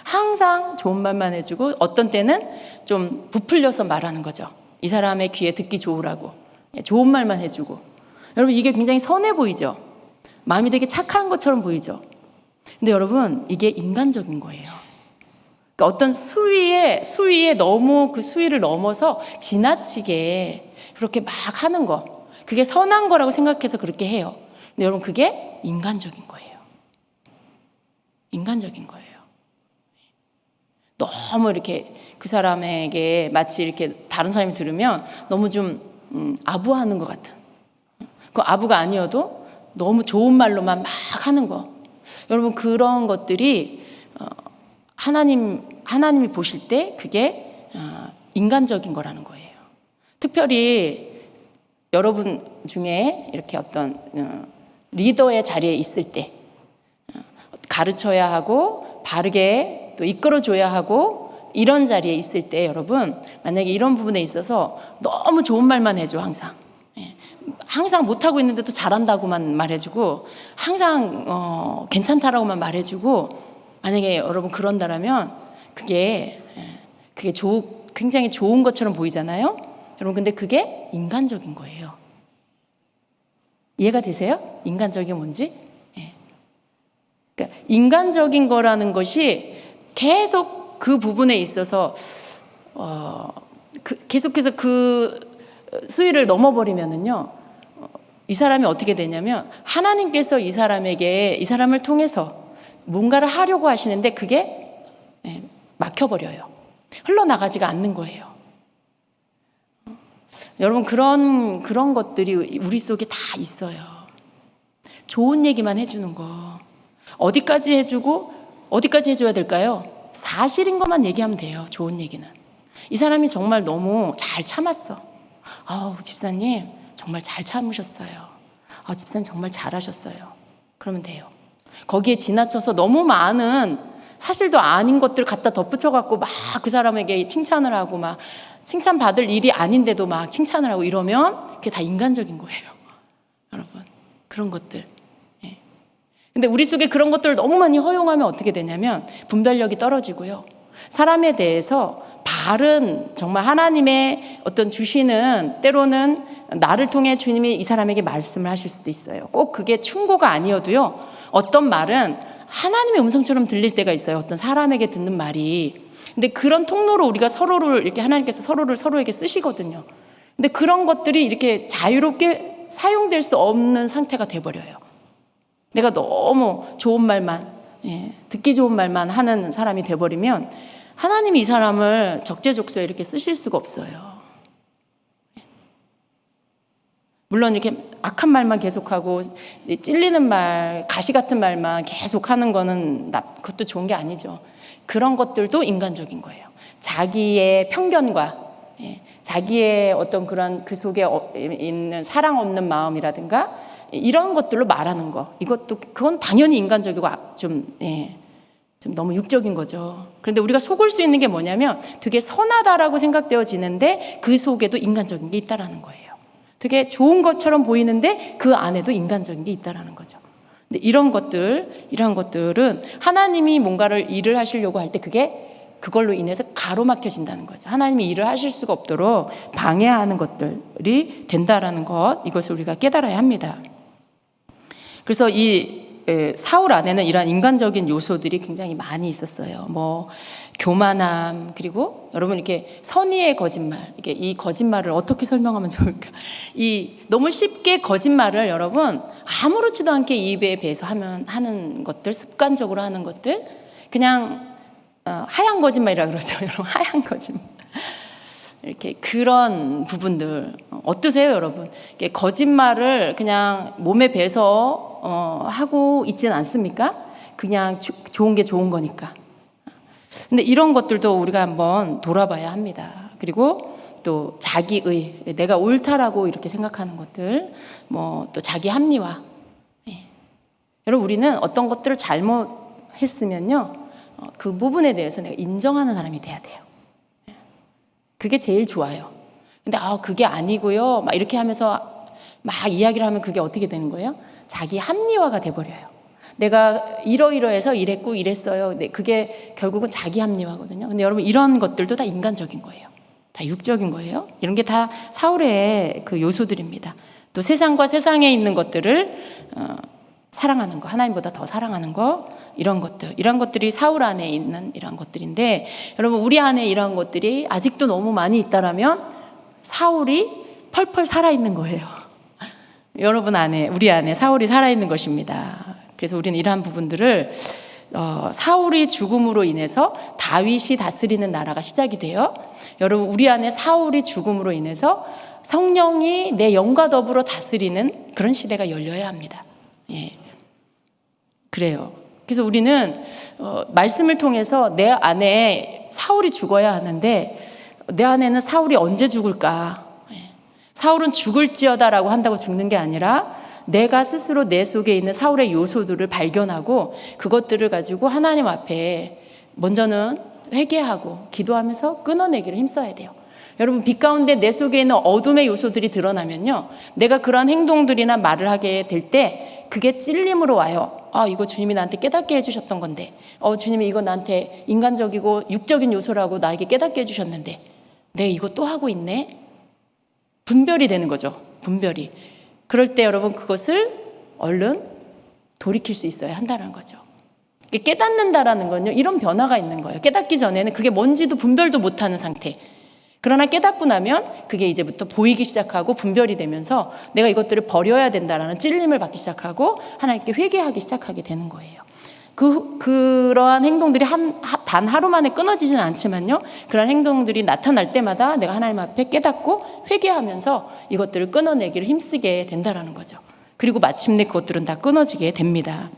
항상 좋은 말만 해주고 어떤 때는 좀 부풀려서 말하는 거죠. 이 사람의 귀에 듣기 좋으라고 좋은 말만 해주고. 여러분 이게 굉장히 선해 보이죠. 마음이 되게 착한 것처럼 보이죠. 근데 여러분 이게 인간적인 거예요. 그러니까 어떤 수위에 너무 그 수위를 넘어서 지나치게 그렇게 막 하는 거, 그게 선한 거라고 생각해서 그렇게 해요. 근데 여러분 그게 인간적인 거예요. 인간적인 거예요. 너무 이렇게 그 사람에게 마치 이렇게 다른 사람이 들으면 너무 좀 아부하는 것 같은, 그 아부가 아니어도 너무 좋은 말로만 막 하는 거. 여러분 그런 것들이 하나님이 보실 때 그게 인간적인 거라는 거예요. 특별히 여러분 중에 이렇게 어떤 리더의 자리에 있을 때 가르쳐야 하고 바르게 또 이끌어줘야 하고 이런 자리에 있을 때 여러분 만약에 이런 부분에 있어서 너무 좋은 말만 해줘. 항상 못하고 있는데도 잘한다고만 말해주고 항상 괜찮다라고만 말해주고, 만약에 여러분 그런다라면 그게 굉장히 좋은 것처럼 보이잖아요. 여러분 근데 그게 인간적인 거예요. 이해가 되세요? 인간적인 뭔지? 그러니까 인간적인 거라는 것이 계속 그 부분에 있어서 계속해서 그 수위를 넘어버리면은요, 이 사람이 어떻게 되냐면 하나님께서 이 사람을 통해서 뭔가를 하려고 하시는데 그게 막혀버려요. 흘러나가지가 않는 거예요. 여러분 그런 것들이 우리 속에 다 있어요. 좋은 얘기만 해주는 거. 어디까지 해주고 어디까지 해줘야 될까요? 사실인 것만 얘기하면 돼요. 좋은 얘기는. 이 사람이 정말 너무 잘 참았어. 집사님 정말 잘 참으셨어요. 집사님 정말 잘하셨어요. 그러면 돼요. 거기에 지나쳐서 너무 많은 사실도 아닌 것들 갖다 덧붙여갖고 막 그 사람에게 칭찬을 하고 막 칭찬받을 일이 아닌데도 막 칭찬을 하고 이러면 그게 다 인간적인 거예요. 여러분. 그런 것들. 근데 우리 속에 그런 것들을 너무 많이 허용하면 어떻게 되냐면 분별력이 떨어지고요. 사람에 대해서 바른 정말 하나님의 어떤 주시는, 때로는 나를 통해 주님이 이 사람에게 말씀을 하실 수도 있어요. 꼭 그게 충고가 아니어도요. 어떤 말은 하나님의 음성처럼 들릴 때가 있어요. 어떤 사람에게 듣는 말이. 근데 그런 통로로 우리가 서로를 이렇게 하나님께서 서로에게 쓰시거든요. 근데 그런 것들이 이렇게 자유롭게 사용될 수 없는 상태가 돼버려요. 내가 너무 좋은 말만, 듣기 좋은 말만 하는 사람이 돼버리면 하나님이 이 사람을 적재적소에 이렇게 쓰실 수가 없어요. 물론 이렇게 악한 말만 계속하고 찔리는 말, 가시 같은 말만 계속하는 거는 그것도 좋은 게 아니죠. 그런 것들도 인간적인 거예요. 자기의 편견과 자기의 어떤 그런 그 속에 있는 사랑 없는 마음이라든가 이런 것들로 말하는 거, 그건 당연히 인간적이고 좀 너무 육적인 거죠. 그런데 우리가 속을 수 있는 게 뭐냐면 되게 선하다라고 생각되어지는데 그 속에도 인간적인 게 있다라는 거예요. 되게 좋은 것처럼 보이는데 그 안에도 인간적인 게 있다라는 거죠. 근데 이런 것들은 하나님이 뭔가를 일을 하시려고 할 때 그걸로 인해서 가로막혀진다는 거죠. 하나님이 일을 하실 수가 없도록 방해하는 것들이 된다라는 것, 이것을 우리가 깨달아야 합니다. 그래서 이 사울 안에는 이러한 인간적인 요소들이 굉장히 많이 있었어요. 뭐 교만함, 그리고 여러분 이렇게 선의의 거짓말, 이게 이 거짓말을 어떻게 설명하면 좋을까? 이 너무 쉽게 거짓말을 여러분 아무렇지도 않게 입에 배서 하는 것들, 습관적으로 하는 것들, 그냥 하얀 거짓말이라 그러죠. 여러분 하얀 거짓말. 이렇게 그런 부분들 어떠세요, 여러분? 거짓말을 그냥 몸에 배서 하고 있지는 않습니까? 그냥 좋은 게 좋은 거니까. 근데 이런 것들도 우리가 한번 돌아봐야 합니다. 그리고 또 자기의, 내가 옳다라고 이렇게 생각하는 것들, 뭐 또 자기 합리화. 여러분 우리는 어떤 것들을 잘못했으면요, 그 부분에 대해서 내가 인정하는 사람이 돼야 돼요. 그게 제일 좋아요. 근데 그게 아니고요, 막 이렇게 하면서 막 이야기를 하면 그게 어떻게 되는 거예요? 자기 합리화가 돼버려요. 내가 이러이러해서 이랬고 이랬어요. 그게 결국은 자기 합리화거든요. 근데 여러분 이런 것들도 다 인간적인 거예요. 다 육적인 거예요. 이런 게 다 사울의 그 요소들입니다. 또 세상과 세상에 있는 것들을 사랑하는 거, 하나님보다 더 사랑하는 거, 이런 것들이 사울 안에 있는 이런 것들인데, 여러분 우리 안에 이런 것들이 아직도 너무 많이 있다라면 사울이 펄펄 살아있는 거예요. 여러분 안에, 우리 안에 사울이 살아있는 것입니다. 그래서 우리는 이러한 부분들을 사울이 죽음으로 인해서 다윗이 다스리는 나라가 시작이 돼요. 여러분 우리 안에 사울이 죽음으로 인해서 성령이 내 영과 더불어 다스리는 그런 시대가 열려야 합니다. 그래요. 그래서 우리는 말씀을 통해서 내 안에 사울이 죽어야 하는데 내 안에는 사울이 언제 죽을까? 사울은 죽을지어다라고 한다고 죽는 게 아니라 내가 스스로 내 속에 있는 사울의 요소들을 발견하고 그것들을 가지고 하나님 앞에 먼저는 회개하고 기도하면서 끊어내기를 힘써야 돼요. 여러분 빛 가운데 내 속에 있는 어둠의 요소들이 드러나면요, 내가 그러한 행동들이나 말을 하게 될 때 그게 찔림으로 와요. 이거 주님이 나한테 깨닫게 해주셨던 건데, 주님이 이거 나한테 인간적이고 육적인 요소라고 나에게 깨닫게 해주셨는데 내가 이거 또 하고 있네? 분별이 되는 거죠. 분별이. 그럴 때 여러분 그것을 얼른 돌이킬 수 있어야 한다는 거죠. 깨닫는다라는 건요, 이런 변화가 있는 거예요. 깨닫기 전에는 그게 뭔지도 분별도 못하는 상태. 그러나 깨닫고 나면 그게 이제부터 보이기 시작하고 분별이 되면서 내가 이것들을 버려야 된다라는 찔림을 받기 시작하고 하나님께 회개하기 시작하게 되는 거예요. 그러한 행동들이 단 하루 만에 끊어지지는 않지만요, 그런 행동들이 나타날 때마다 내가 하나님 앞에 깨닫고 회개하면서 이것들을 끊어내기를 힘쓰게 된다라는 거죠. 그리고 마침내 그것들은 다 끊어지게 됩니다.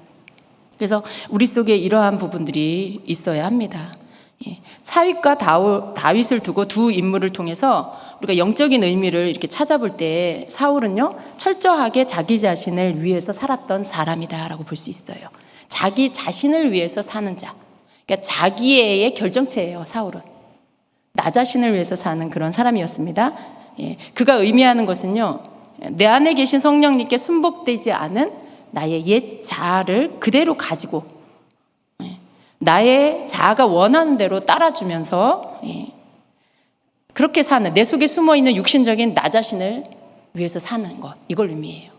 그래서 우리 속에 이러한 부분들이 있어야 합니다. 사윗과 다윗을 두고 두 인물을 통해서 우리가 영적인 의미를 이렇게 찾아볼 때 사울은요, 철저하게 자기 자신을 위해서 살았던 사람이다라고 볼 수 있어요. 자기 자신을 위해서 사는 자, 그러니까 자기의 결정체예요. 사울은 나 자신을 위해서 사는 그런 사람이었습니다. 그가 의미하는 것은요, 내 안에 계신 성령님께 순복되지 않은 나의 옛 자아를 그대로 가지고 나의 자아가 원하는 대로 따라주면서 그렇게 사는, 내 속에 숨어있는 육신적인 나 자신을 위해서 사는 것, 이걸 의미해요.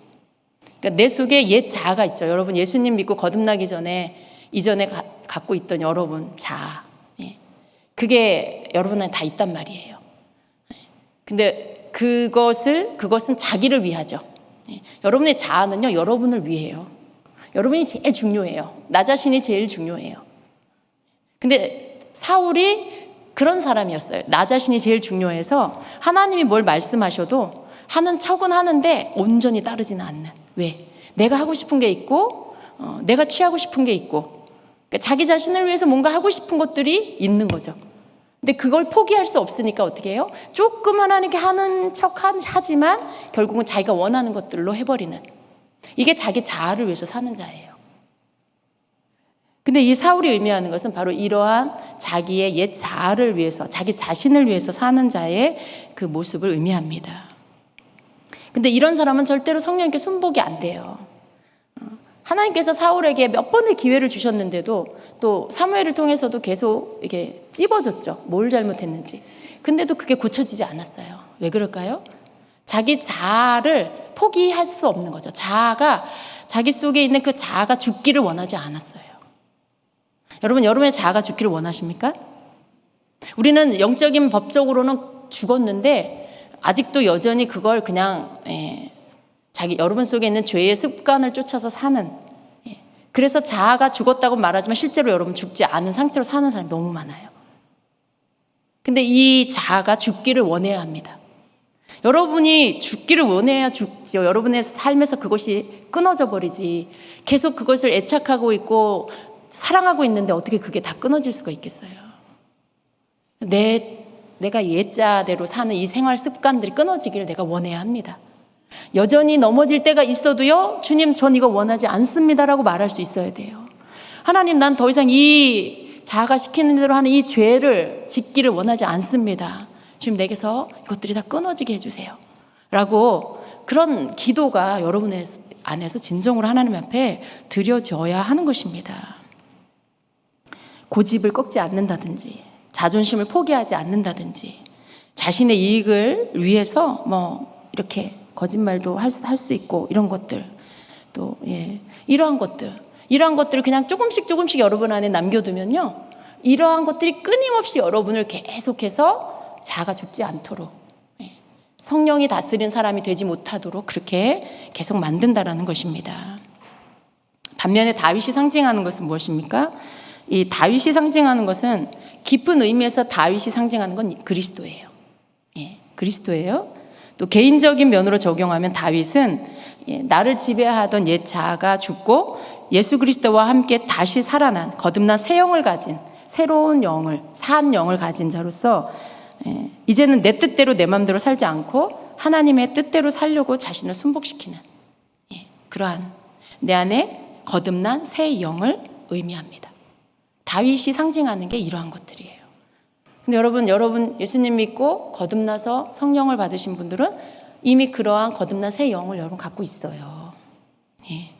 그러니까 내 속에 옛 자아가 있죠. 여러분 예수님 믿고 거듭나기 전에 이전에 갖고 있던 여러분 자아, 그게 여러분한테 다 있단 말이에요. 근데 그것은 자기를 위하죠. 여러분의 자아는요, 여러분을 위해요. 여러분이 제일 중요해요. 나 자신이 제일 중요해요. 근데 사울이 그런 사람이었어요. 나 자신이 제일 중요해서 하나님이 뭘 말씀하셔도 하는 척은 하는데 온전히 따르지는 않는. 왜? 내가 하고 싶은 게 있고 내가 취하고 싶은 게 있고, 그러니까 자기 자신을 위해서 뭔가 하고 싶은 것들이 있는 거죠. 근데 그걸 포기할 수 없으니까 어떻게 해요? 조금 하나님께 하는 척 하지만 결국은 자기가 원하는 것들로 해버리는, 이게 자기 자아를 위해서 사는 자예요. 근데 이 사울이 의미하는 것은 바로 이러한 자기의 옛 자아를 위해서, 자기 자신을 위해서 사는 자의 그 모습을 의미합니다. 근데 이런 사람은 절대로 성령님께 순복이 안 돼요. 하나님께서 사울에게 몇 번의 기회를 주셨는데도, 또 사무엘을 통해서도 계속 이렇게 찝어줬죠. 뭘 잘못했는지. 근데도 그게 고쳐지지 않았어요. 왜 그럴까요? 자기 자아를 포기할 수 없는 거죠. 자기 속에 있는 그 자아가 죽기를 원하지 않았어요. 여러분, 여러분의 자아가 죽기를 원하십니까? 우리는 영적인 법적으로는 죽었는데 아직도 여전히 그걸 그냥 여러분 속에 있는 죄의 습관을 쫓아서 사는, 그래서 자아가 죽었다고 말하지만 실제로 여러분 죽지 않은 상태로 사는 사람이 너무 많아요. 근데 이 자아가 죽기를 원해야 합니다. 여러분이 죽기를 원해야 죽죠. 여러분의 삶에서 그것이 끊어져 버리지. 계속 그것을 애착하고 있고 사랑하고 있는데 어떻게 그게 다 끊어질 수가 있겠어요? 내가 옛자대로 사는 이 생활 습관들이 끊어지기를 내가 원해야 합니다. 여전히 넘어질 때가 있어도요, 주님, 전 이거 원하지 않습니다라고 말할 수 있어야 돼요. 하나님, 난 더 이상 이 자아가 시키는 대로 하는 이 죄를 짓기를 원하지 않습니다. 주님, 내게서 이것들이 다 끊어지게 해주세요 라고, 그런 기도가 여러분의 안에서 진정으로 하나님 앞에 드려져야 하는 것입니다. 고집을 꺾지 않는다든지, 자존심을 포기하지 않는다든지, 자신의 이익을 위해서 이렇게 거짓말도 할 수 있고, 이런 것들, 또 이러한 것들을 그냥 조금씩 여러분 안에 남겨두면요, 이러한 것들이 끊임없이 여러분을 계속해서 자아가 죽지 않도록, 성령이 다스린 사람이 되지 못하도록 그렇게 계속 만든다라는 것입니다. 반면에 다윗이 상징하는 것은 무엇입니까? 이 다윗이 상징하는 것은 깊은 의미에서 다윗이 상징하는 건 그리스도예요. 그리스도예요. 또 개인적인 면으로 적용하면 다윗은 나를 지배하던 옛 자아가 죽고 예수 그리스도와 함께 다시 살아난, 거듭난 새 영을 가진, 새로운 영을, 산 영을 가진 자로서 이제는 내 뜻대로 내 마음대로 살지 않고 하나님의 뜻대로 살려고 자신을 순복시키는, 그러한 내 안에 거듭난 새 영을 의미합니다. 다윗이 상징하는 게 이러한 것들이에요. 근데 여러분 예수님 믿고 거듭나서 성령을 받으신 분들은 이미 그러한 거듭난 새 영을 여러분 갖고 있어요.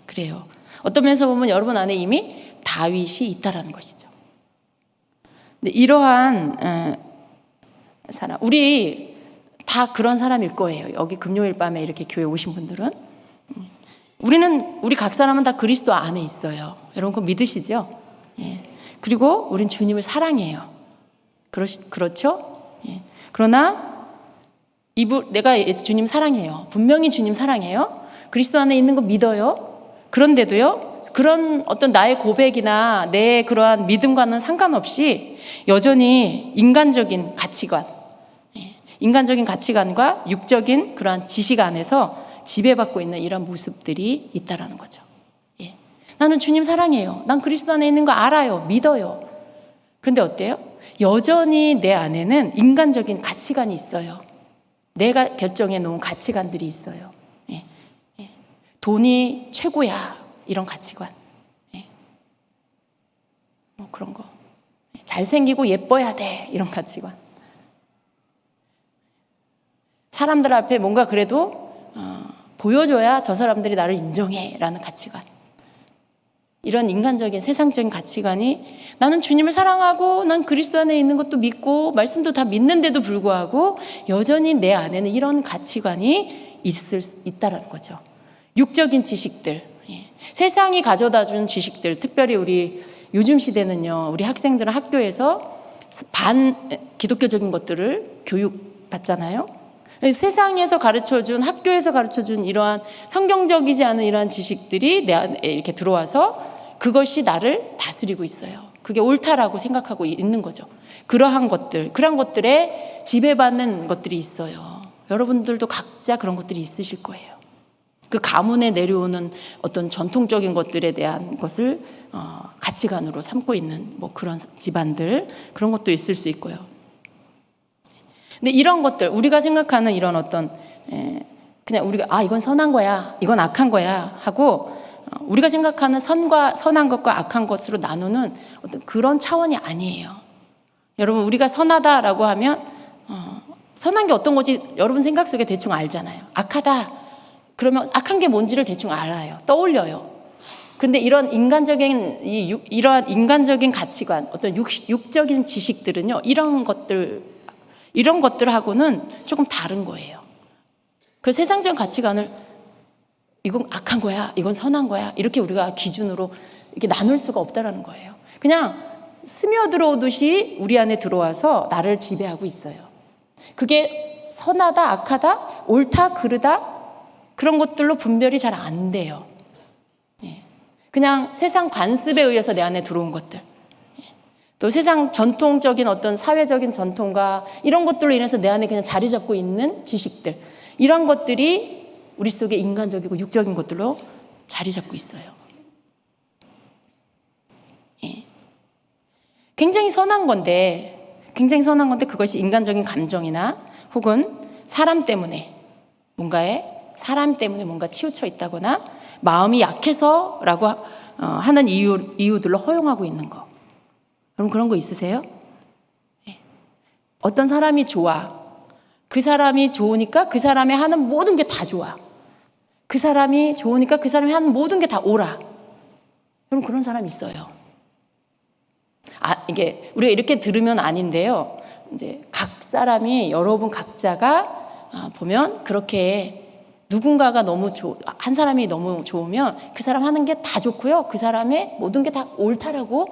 그래요. 어떤 면에서 보면 여러분 안에 이미 다윗이 있다라는 것이죠. 근데 이러한 사람, 우리 다 그런 사람일 거예요. 여기 금요일 밤에 이렇게 교회 오신 분들은 우리 각 사람은 다 그리스도 안에 있어요. 여러분 그거 믿으시죠? 그리고 우린 주님을 사랑해요. 그렇죠? 그러나 내가 주님 사랑해요. 분명히 주님 사랑해요. 그리스도 안에 있는 거 믿어요. 그런데도요, 그런 어떤 나의 고백이나 내 그러한 믿음과는 상관없이 여전히 인간적인 가치관과 육적인 그러한 지식 안에서 지배받고 있는 이런 모습들이 있다라는 거죠. 나는 주님 사랑해요. 난 그리스도 안에 있는 거 알아요. 믿어요. 그런데 어때요? 여전히 내 안에는 인간적인 가치관이 있어요. 내가 결정해 놓은 가치관들이 있어요. 돈이 최고야, 이런 가치관. 그런 거. 잘생기고 예뻐야 돼, 이런 가치관. 사람들 앞에 뭔가 그래도 보여줘야 저 사람들이 나를 인정해라는 가치관. 이런 인간적인 세상적인 가치관이 나는 주님을 사랑하고 난 그리스도 안에 있는 것도 믿고 말씀도 다 믿는데도 불구하고 여전히 내 안에는 이런 가치관이 있다라는 거죠. 육적인 지식들, 세상이 가져다 준 지식들, 특별히 우리 요즘 시대는요, 우리 학생들은 학교에서 기독교적인 것들을 교육받잖아요. 세상에서 가르쳐준, 학교에서 가르쳐준 이러한 성경적이지 않은 이러한 지식들이 내 안에 이렇게 들어와서 그것이 나를 다스리고 있어요. 그게 옳다라고 생각하고 있는 거죠. 그러한 것들에 지배받는 것들이 있어요. 여러분들도 각자 그런 것들이 있으실 거예요. 그 가문에 내려오는 어떤 전통적인 것들에 대한 것을 가치관으로 삼고 있는 뭐 그런 집안들, 그런 것도 있을 수 있고요. 근데 이런 것들, 우리가 생각하는 이런 어떤 그냥 우리가 이건 선한 거야, 이건 악한 거야 하고 우리가 생각하는 선한 것과 악한 것으로 나누는 어떤 그런 차원이 아니에요. 여러분, 우리가 선하다라고 하면 선한 게 어떤 거지 여러분 생각 속에 대충 알잖아요. 악하다 그러면 악한 게 뭔지를 대충 알아요. 떠올려요. 그런데 이러한 인간적인 가치관, 어떤 육적인 지식들은요, 이런 것들하고는 조금 다른 거예요. 그 세상적 가치관을 이건 악한 거야, 이건 선한 거야, 이렇게 우리가 기준으로 이렇게 나눌 수가 없다라는 거예요. 그냥 스며들어오듯이 우리 안에 들어와서 나를 지배하고 있어요. 그게 선하다, 악하다, 옳다, 그르다 그런 것들로 분별이 잘 안 돼요. 그냥 세상 관습에 의해서 내 안에 들어온 것들, 또 세상 전통적인 어떤 사회적인 전통과 이런 것들로 인해서 내 안에 그냥 자리 잡고 있는 지식들, 이런 것들이 우리 속에 인간적이고 육적인 것들로 자리 잡고 있어요. 굉장히 선한 건데 그것이 인간적인 감정이나 혹은 사람 때문에 뭔가 치우쳐 있다거나 마음이 약해서라고 하는 이유들로 허용하고 있는 거. 여러분 그런 거 있으세요? 어떤 사람이 좋아. 그 사람이 좋으니까 그 사람이 하는 모든 게 다 좋아. 그 사람이 좋으니까 그 사람이 하는 모든 게 다 옳아. 여러분 그런 사람이 있어요. 이게 우리가 이렇게 들으면 아닌데요. 이제 각 사람이 여러분 각자가 보면 그렇게 누군가가 한 사람이 너무 좋으면 그 사람 하는 게 다 좋고요. 그 사람의 모든 게 다 옳다라고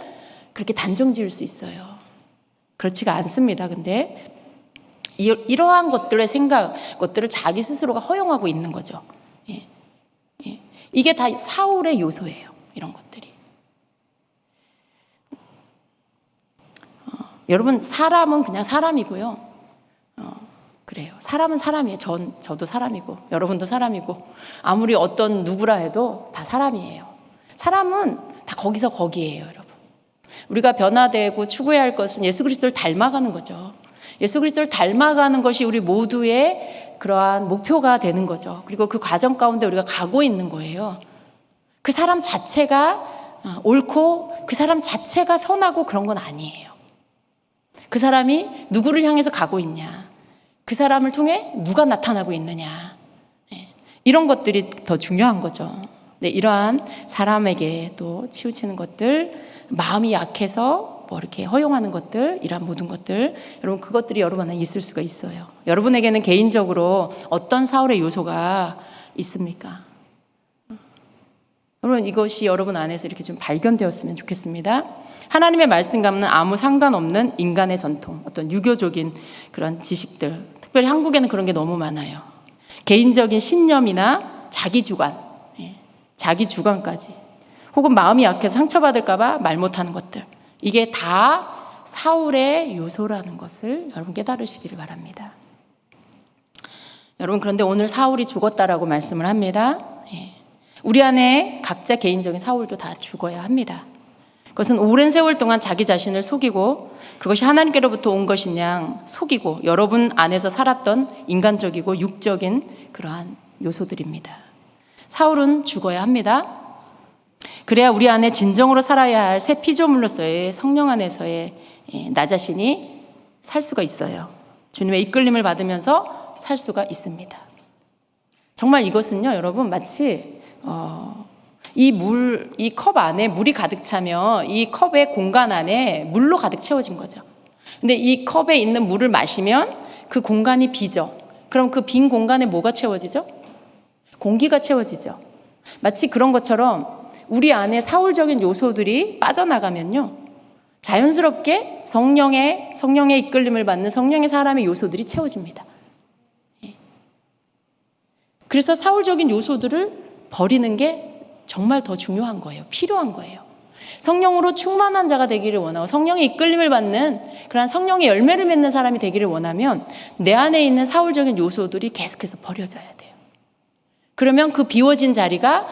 그렇게 단정 지을 수 있어요. 그렇지가 않습니다. 근데 이러한 것들의 것들을 자기 스스로가 허용하고 있는 거죠. 이게 다 사울의 요소예요. 이런 것들이. 여러분 사람은 그냥 사람이고요. 그래요. 사람은 사람이에요. 저도 사람이고 여러분도 사람이고 아무리 어떤 누구라 해도 다 사람이에요. 사람은 다 거기에요, 여러분. 우리가 변화되고 추구해야 할 것은 예수 그리스도를 닮아가는 거죠. 예수 그리스도를 닮아가는 것이 우리 모두의 그러한 목표가 되는 거죠. 그리고 그 과정 가운데 우리가 가고 있는 거예요. 그 사람 자체가 옳고 그 사람 자체가 선하고 그런 건 아니에요. 그 사람이 누구를 향해서 가고 있냐, 그 사람을 통해 누가 나타나고 있느냐, 이런 것들이 더 중요한 거죠. 네, 이러한 사람에게 또 치우치는 것들, 마음이 약해서 뭐 이렇게 허용하는 것들, 이러한 모든 것들, 여러분 그것들이 여러분 안에 있을 수가 있어요. 여러분에게는 개인적으로 어떤 사울의 요소가 있습니까? 여러분 이것이 여러분 안에서 이렇게 좀 발견되었으면 좋겠습니다. 하나님의 말씀과는 아무 상관없는 인간의 전통, 어떤 유교적인 그런 지식들, 특별히 한국에는 그런 게 너무 많아요. 개인적인 신념이나 자기 주관까지, 혹은 마음이 약해서 상처받을까 봐 말 못하는 것들, 이게 다 사울의 요소라는 것을 여러분 깨달으시기를 바랍니다. 여러분 그런데 오늘 사울이 죽었다라고 말씀을 합니다. 우리 안에 각자 개인적인 사울도 다 죽어야 합니다. 그것은 오랜 세월 동안 자기 자신을 속이고 그것이 하나님께로부터 온 것이냐 속이고 여러분 안에서 살았던 인간적이고 육적인 그러한 요소들입니다. 사울은 죽어야 합니다. 그래야 우리 안에 진정으로 살아야 할 새 피조물로서의 성령 안에서의 나 자신이 살 수가 있어요. 주님의 이끌림을 받으면서 살 수가 있습니다. 정말 이것은요, 여러분, 마치 이 컵 안에 물이 가득 차면 이 컵의 공간 안에 물로 가득 채워진 거죠. 근데 이 컵에 있는 물을 마시면 그 공간이 비죠. 그럼 그 빈 공간에 뭐가 채워지죠? 공기가 채워지죠. 마치 그런 것처럼 우리 안에 사울적인 요소들이 빠져나가면요, 자연스럽게 성령의 이끌림을 받는 성령의 사람의 요소들이 채워집니다. 그래서 사울적인 요소들을 버리는 게 정말 더 중요한 거예요. 필요한 거예요. 성령으로 충만한 자가 되기를 원하고 성령의 이끌림을 받는 그런 성령의 열매를 맺는 사람이 되기를 원하면 내 안에 있는 사울적인 요소들이 계속해서 버려져야 돼요. 그러면 그 비워진 자리가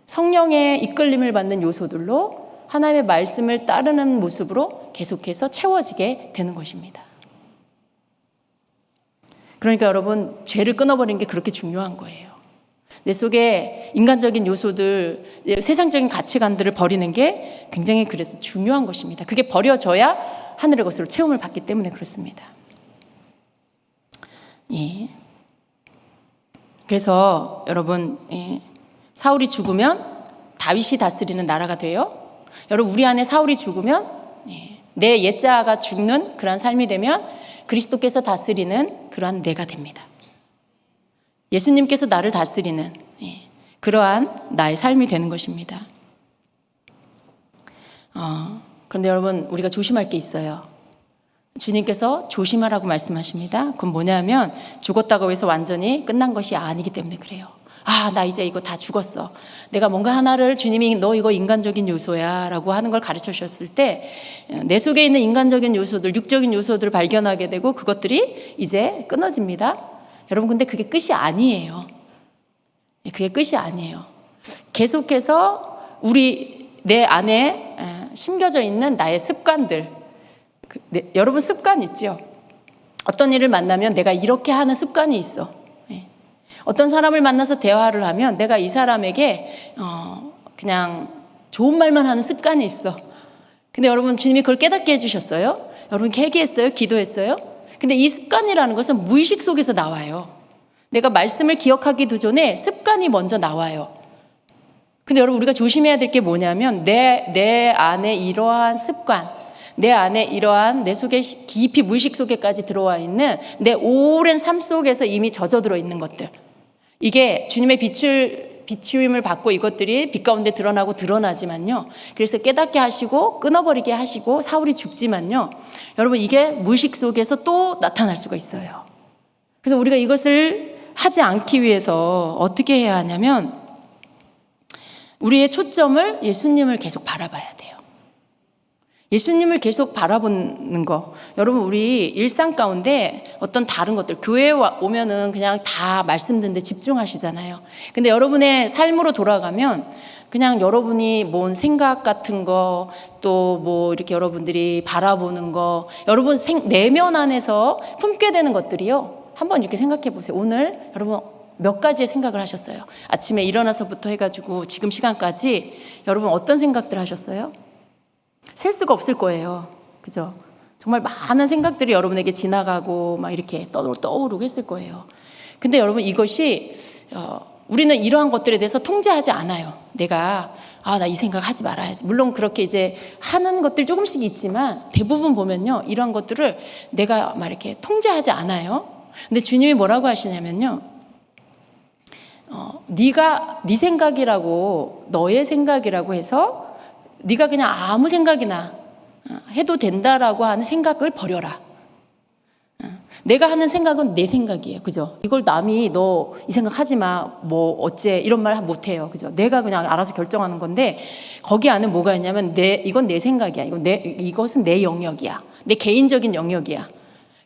성령의 이끌림을 받는 요소들로 하나님의 말씀을 따르는 모습으로 계속해서 채워지게 되는 것입니다. 그러니까 여러분, 죄를 끊어버리는 게 그렇게 중요한 거예요. 내 속에 인간적인 요소들, 세상적인 가치관들을 버리는 게 굉장히 그래서 중요한 것입니다. 그게 버려져야 하늘의 것으로 체험을 받기 때문에 그렇습니다. 그래서 여러분, 사울이 죽으면 다윗이 다스리는 나라가 돼요. 여러분, 우리 안에 사울이 죽으면 내 옛자가 죽는 그러한 삶이 되면 그리스도께서 다스리는 그러한 내가 됩니다. 예수님께서 나를 다스리는 그러한 나의 삶이 되는 것입니다. 그런데 여러분, 우리가 조심할 게 있어요. 주님께서 조심하라고 말씀하십니다. 그건 뭐냐면 죽었다고 해서 완전히 끝난 것이 아니기 때문에 그래요. 나 이제 이거 다 죽었어. 내가 뭔가 하나를 주님이 너 이거 인간적인 요소야 라고 하는 걸 가르쳐 주셨을 때 내 속에 있는 인간적인 요소들, 육적인 요소들을 발견하게 되고 그것들이 이제 끊어집니다. 여러분, 근데 그게 끝이 아니에요. 그게 끝이 아니에요. 계속해서 내 안에 심겨져 있는 나의 습관들, 여러분 습관 있죠? 어떤 일을 만나면 내가 이렇게 하는 습관이 있어. 어떤 사람을 만나서 대화를 하면 내가 이 사람에게 그냥 좋은 말만 하는 습관이 있어. 근데 여러분, 주님이 그걸 깨닫게 해주셨어요? 여러분 회개했어요? 기도했어요? 근데 이 습관이라는 것은 무의식 속에서 나와요. 내가 말씀을 기억하기도 전에 습관이 먼저 나와요. 근데 여러분, 우리가 조심해야 될 게 뭐냐면 내 안에 이러한 습관, 내 안에 이러한 내 속에 깊이 무의식 속에까지 들어와 있는 내 오랜 삶 속에서 이미 젖어들어 있는 것들, 이게 주님의 비추임을 받고 이것들이 빛 가운데 드러나고 드러나지만요, 그래서 깨닫게 하시고 끊어버리게 하시고 사울이 죽지만요, 여러분, 이게 무의식 속에서 또 나타날 수가 있어요. 그래서 우리가 이것을 하지 않기 위해서 어떻게 해야 하냐면 우리의 초점을 예수님을 계속 바라봐야 돼요. 예수님을 계속 바라보는 거. 여러분, 우리 일상 가운데 어떤 다른 것들, 교회에 오면은 그냥 다 말씀 듣는데 집중하시잖아요. 근데 여러분의 삶으로 돌아가면 그냥 여러분이 뭔 생각 같은 거, 또 뭐 이렇게 여러분들이 바라보는 거, 여러분 내면 안에서 품게 되는 것들이요, 한번 이렇게 생각해 보세요. 오늘 여러분 몇 가지의 생각을 하셨어요? 아침에 일어나서부터 해가지고 지금 시간까지 여러분 어떤 생각들 하셨어요? 셀 수가 없을 거예요. 그죠? 정말 많은 생각들이 여러분에게 지나가고 막 이렇게 떠오르고 했을 거예요. 근데 여러분, 이것이 우리는 이러한 것들에 대해서 통제하지 않아요. 내가 나 이 생각 하지 말아야지. 물론 그렇게 이제 하는 것들 조금씩 있지만 대부분 보면요, 이러한 것들을 내가 막 이렇게 통제하지 않아요. 근데 주님이 뭐라고 하시냐면요, 네가 네 생각이라고, 너의 생각이라고 해서 네가 그냥 아무 생각이나 해도 된다라고 하는 생각을 버려라. 내가 하는 생각은 내 생각이에요. 그죠? 이걸 남이 너 이 생각 하지 마, 뭐 어째, 이런 말 못 해요. 그죠? 내가 그냥 알아서 결정하는 건데 거기 안에 뭐가 있냐면 이건 내 생각이야. 이것은 내 영역이야. 내 개인적인 영역이야.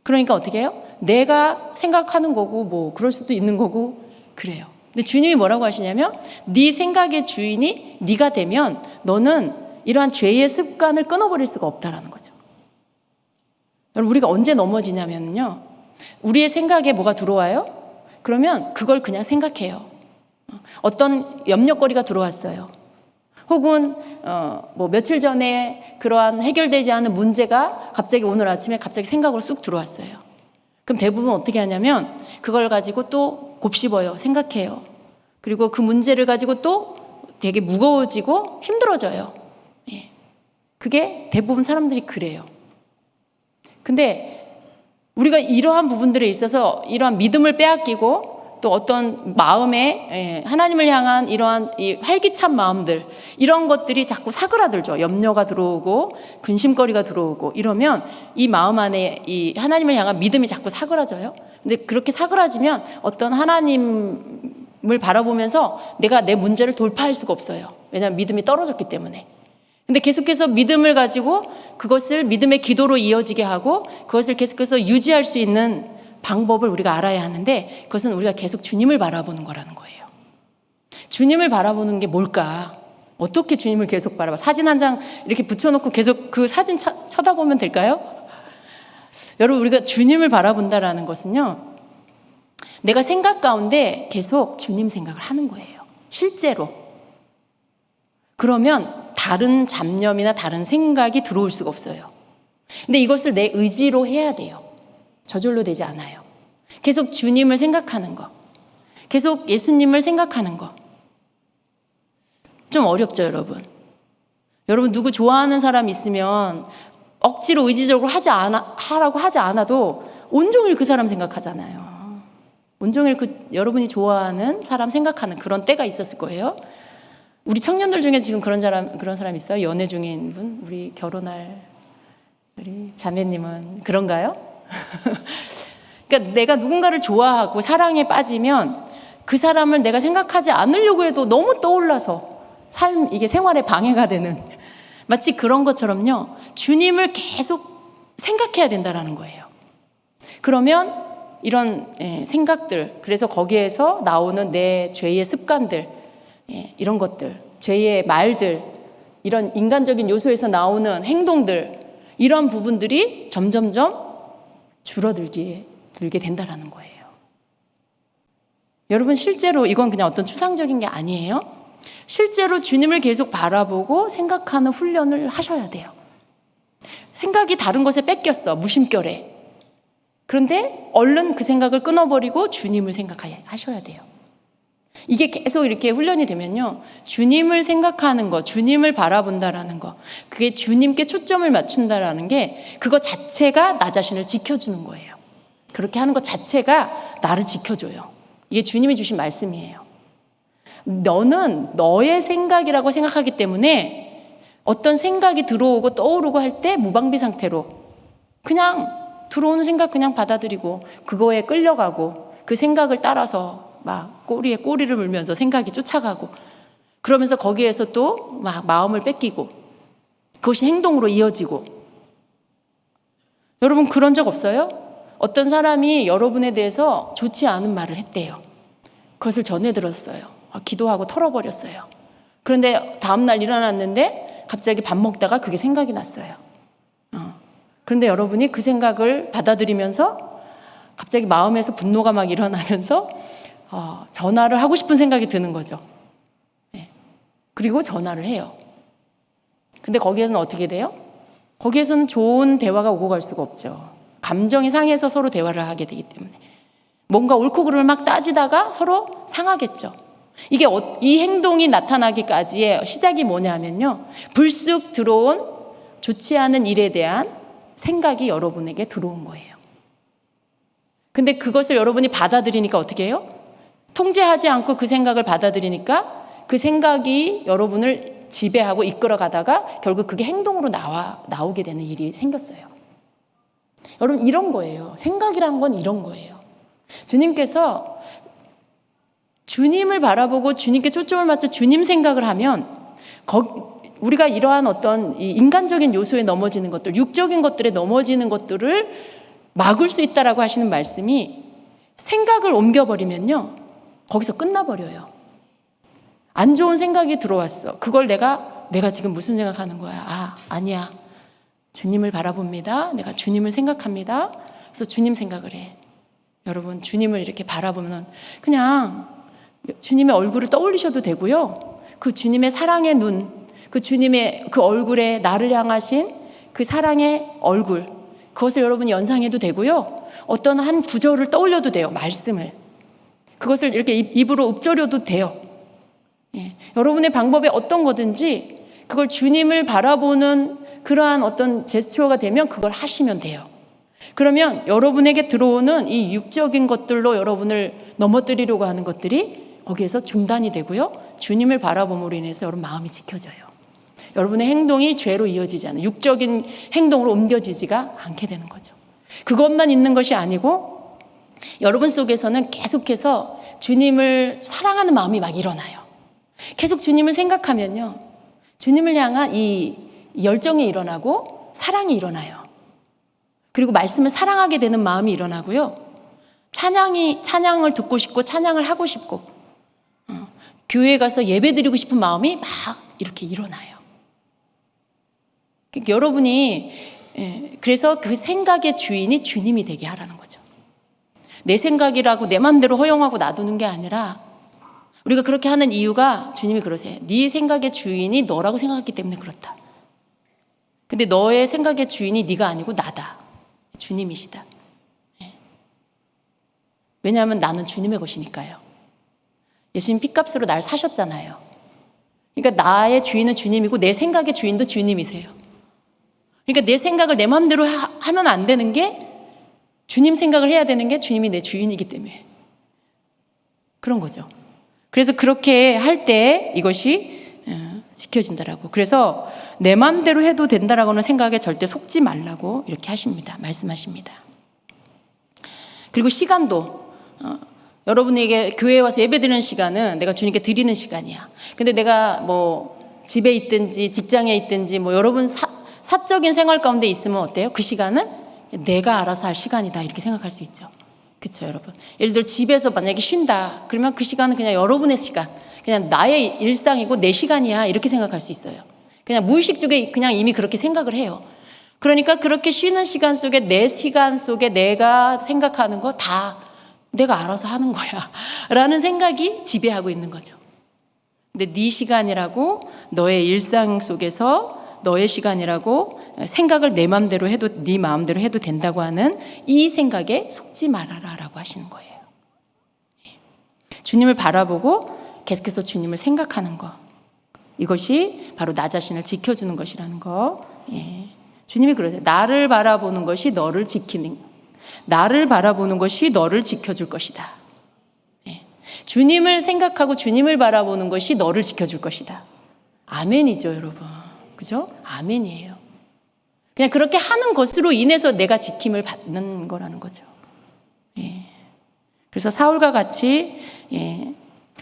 그러니까 어떻게 해요? 내가 생각하는 거고 뭐 그럴 수도 있는 거고 그래요. 근데 주님이 뭐라고 하시냐면 네 생각의 주인이 네가 되면 너는 이러한 죄의 습관을 끊어버릴 수가 없다라는 거죠. 여러분, 우리가 언제 넘어지냐면요, 우리의 생각에 뭐가 들어와요? 그러면 그걸 그냥 생각해요. 어떤 염려거리가 들어왔어요. 혹은 뭐 며칠 전에 그러한 해결되지 않은 문제가 갑자기 오늘 아침에 갑자기 생각으로 쑥 들어왔어요. 그럼 대부분 어떻게 하냐면 그걸 가지고 또 곱씹어요. 생각해요. 그리고 그 문제를 가지고 또 되게 무거워지고 힘들어져요. 예. 그게 대부분 사람들이 그래요. 근데 우리가 이러한 부분들에 있어서 이러한 믿음을 빼앗기고 또 어떤 마음에 하나님을 향한 이러한 이 활기찬 마음들, 이런 것들이 자꾸 사그라들죠. 염려가 들어오고 근심거리가 들어오고 이러면 이 마음 안에 이 하나님을 향한 믿음이 자꾸 사그라져요. 근데 그렇게 사그라지면 어떤 하나님을 바라보면서 내가 내 문제를 돌파할 수가 없어요. 왜냐하면 믿음이 떨어졌기 때문에. 근데 계속해서 믿음을 가지고 그것을 믿음의 기도로 이어지게 하고 그것을 계속해서 유지할 수 있는 방법을 우리가 알아야 하는데, 그것은 우리가 계속 주님을 바라보는 거라는 거예요. 주님을 바라보는 게 뭘까? 어떻게 주님을 계속 바라봐? 사진 한 장 이렇게 붙여놓고 계속 그 사진 쳐다보면 될까요? 여러분, 우리가 주님을 바라본다라는 것은요, 내가 생각 가운데 계속 주님 생각을 하는 거예요. 실제로. 그러면 다른 잡념이나 다른 생각이 들어올 수가 없어요. 근데 이것을 내 의지로 해야 돼요. 저절로 되지 않아요. 계속 주님을 생각하는 거, 계속 예수님을 생각하는 거. 좀 어렵죠, 여러분? 여러분, 누구 좋아하는 사람 있으면 억지로 의지적으로 하라고 하지 않아도 온종일 그 사람 생각하잖아요. 온종일 여러분이 좋아하는 사람 생각하는 그런 때가 있었을 거예요. 우리 청년들 중에 지금 그런 사람 있어요? 연애 중인 분? 우리 결혼할 우리 자매님은 그런가요? 그러니까 내가 누군가를 좋아하고 사랑에 빠지면 그 사람을 내가 생각하지 않으려고 해도 너무 떠올라서 이게 생활에 방해가 되는, 마치 그런 것처럼요, 주님을 계속 생각해야 된다는 거예요. 그러면 이런 생각들, 그래서 거기에서 나오는 내 죄의 습관들, 이런 것들, 죄의 말들, 이런 인간적인 요소에서 나오는 행동들, 이런 부분들이 점점점 줄어들게 된다라는 거예요. 여러분, 실제로 이건 그냥 어떤 추상적인 게 아니에요. 실제로 주님을 계속 바라보고 생각하는 훈련을 하셔야 돼요. 생각이 다른 것에 뺏겼어, 무심결에. 그런데 얼른 그 생각을 끊어버리고 주님을 생각하셔야 돼요. 이게 계속 이렇게 훈련이 되면요, 주님을 생각하는 거, 주님을 바라본다라는 거, 그게 주님께 초점을 맞춘다라는 게, 그거 자체가 나 자신을 지켜주는 거예요. 그렇게 하는 것 자체가 나를 지켜줘요. 이게 주님이 주신 말씀이에요. 너는 너의 생각이라고 생각하기 때문에 어떤 생각이 들어오고 떠오르고 할 때 무방비 상태로 그냥 들어오는 생각 그냥 받아들이고 그거에 끌려가고 그 생각을 따라서 막 꼬리에 꼬리를 물면서 생각이 쫓아가고, 그러면서 거기에서 또 막 마음을 뺏기고 그것이 행동으로 이어지고. 여러분, 그런 적 없어요? 어떤 사람이 여러분에 대해서 좋지 않은 말을 했대요. 그것을 전해 들었어요. 기도하고 털어버렸어요. 그런데 다음날 일어났는데 갑자기 밥 먹다가 그게 생각이 났어요. 그런데 여러분이 그 생각을 받아들이면서 갑자기 마음에서 분노가 막 일어나면서 전화를 하고 싶은 생각이 드는 거죠. 그리고 전화를 해요. 근데 거기에서는 어떻게 돼요? 거기에서는 좋은 대화가 오고 갈 수가 없죠. 감정이 상해서 서로 대화를 하게 되기 때문에 뭔가 옳고 그름을 막 따지다가 서로 상하겠죠. 이게 이 행동이 나타나기까지의 시작이 뭐냐면요, 불쑥 들어온 좋지 않은 일에 대한 생각이 여러분에게 들어온 거예요. 근데 그것을 여러분이 받아들이니까 어떻게 해요? 통제하지 않고 그 생각을 받아들이니까 그 생각이 여러분을 지배하고 이끌어가다가 결국 그게 행동으로 나오게 되는 일이 생겼어요. 여러분, 이런 거예요. 생각이란 건 이런 거예요. 주님께서 주님을 바라보고 주님께 초점을 맞춰 주님 생각을 하면 우리가 이러한 어떤 인간적인 요소에 넘어지는 것들, 육적인 것들에 넘어지는 것들을 막을 수 있다라고 하시는 말씀이, 생각을 옮겨버리면요, 거기서 끝나버려요. 안 좋은 생각이 들어왔어. 그걸 내가 지금 무슨 생각하는 거야? 아니야. 주님을 바라봅니다. 내가 주님을 생각합니다. 그래서 주님 생각을 해. 여러분, 주님을 이렇게 바라보면 그냥 주님의 얼굴을 떠올리셔도 되고요. 그 주님의 사랑의 눈, 그 주님의 그 얼굴에 나를 향하신 그 사랑의 얼굴, 그것을 여러분이 연상해도 되고요. 어떤 한 구절을 떠올려도 돼요. 말씀을. 그것을 이렇게 입으로 읊조려도 돼요. 예. 여러분의 방법이 어떤 거든지 그걸 주님을 바라보는 그러한 어떤 제스처가 되면 그걸 하시면 돼요. 그러면 여러분에게 들어오는 이 육적인 것들로 여러분을 넘어뜨리려고 하는 것들이 거기에서 중단이 되고요. 주님을 바라봄으로 인해서 여러분 마음이 지켜져요. 여러분의 행동이 죄로 이어지지 않아요. 육적인 행동으로 옮겨지지가 않게 되는 거죠. 그것만 있는 것이 아니고 여러분 속에서는 계속해서 주님을 사랑하는 마음이 막 일어나요. 계속 주님을 생각하면요. 주님을 향한 이 열정이 일어나고 사랑이 일어나요. 그리고 말씀을 사랑하게 되는 마음이 일어나고요. 찬양을 듣고 싶고 찬양을 하고 싶고 교회에 가서 예배 드리고 싶은 마음이 막 이렇게 일어나요. 그러니까 여러분이 그래서 그 생각의 주인이 주님이 되게 하라는 거죠. 내 생각이라고 내 마음대로 허용하고 놔두는 게 아니라 우리가 그렇게 하는 이유가 주님이 그러세요. 네 생각의 주인이 너라고 생각했기 때문에 그렇다. 근데 너의 생각의 주인이 네가 아니고 나다. 주님이시다. 왜냐하면 나는 주님의 것이니까요. 예수님 피값으로 날 사셨잖아요. 그러니까 나의 주인은 주님이고 내 생각의 주인도 주님이세요. 그러니까 내 생각을 내 마음대로 하면 안 되는 게 주님 생각을 해야 되는 게 주님이 내 주인이기 때문에 그런 거죠. 그래서 그렇게 할 때 이것이 지켜진다라고. 그래서 내 마음대로 해도 된다라고는 생각에 절대 속지 말라고 이렇게 하십니다. 말씀하십니다. 그리고 시간도 여러분에게 교회에 와서 예배드리는 시간은 내가 주님께 드리는 시간이야. 근데 내가 뭐 집에 있든지 직장에 있든지 뭐 여러분 사적인 생활 가운데 있으면 어때요? 그 시간은 내가 알아서 할 시간이다 이렇게 생각할 수 있죠. 그렇죠, 여러분. 예를 들어 집에서 만약에 쉰다 그러면 그 시간은 그냥 여러분의 시간, 그냥 나의 일상이고 내 시간이야 이렇게 생각할 수 있어요. 그냥 무의식 중에 그냥 이미 그렇게 생각을 해요. 그러니까 그렇게 쉬는 시간 속에 내 시간 속에 내가 생각하는 거 다 내가 알아서 하는 거야 라는 생각이 지배하고 있는 거죠. 근데 네 시간이라고 너의 일상 속에서 너의 시간이라고 생각을 내 마음대로 해도 네 마음대로 해도 된다고 하는 이 생각에 속지 말아라 라고 하시는 거예요. 주님을 바라보고 계속해서 주님을 생각하는 거, 이것이 바로 나 자신을 지켜주는 것이라는 거. 주님이 그러세요. 나를 바라보는 것이 너를 지키는, 나를 바라보는 것이 너를 지켜줄 것이다. 주님을 생각하고 주님을 바라보는 것이 너를 지켜줄 것이다. 아멘이죠, 여러분. 그죠? 아멘이에요. 그냥 그렇게 하는 것으로 인해서 내가 지킴을 받는 거라는 거죠. 그래서 사울과 같이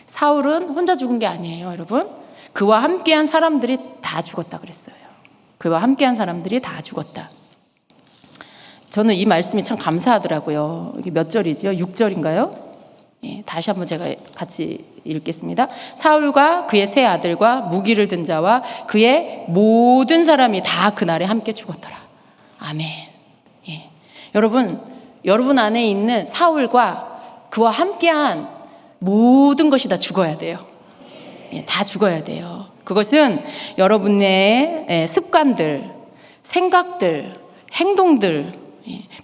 사울은 혼자 죽은 게 아니에요, 여러분. 그와 함께한 사람들이 다 죽었다 그랬어요. 그와 함께한 사람들이 다 죽었다. 저는 이 말씀이 참 감사하더라고요. 이게 몇 절이죠? 6절인가요? 다시 한번 제가 같이 읽겠습니다. 사울과 그의 세 아들과 무기를 든 자와 그의 모든 사람이 다 그날에 함께 죽었더라. 아멘. 여러분 안에 있는 사울과 그와 함께한 모든 것이 다 죽어야 돼요. 다 죽어야 돼요. 그것은 여러분의 습관들, 생각들, 행동들,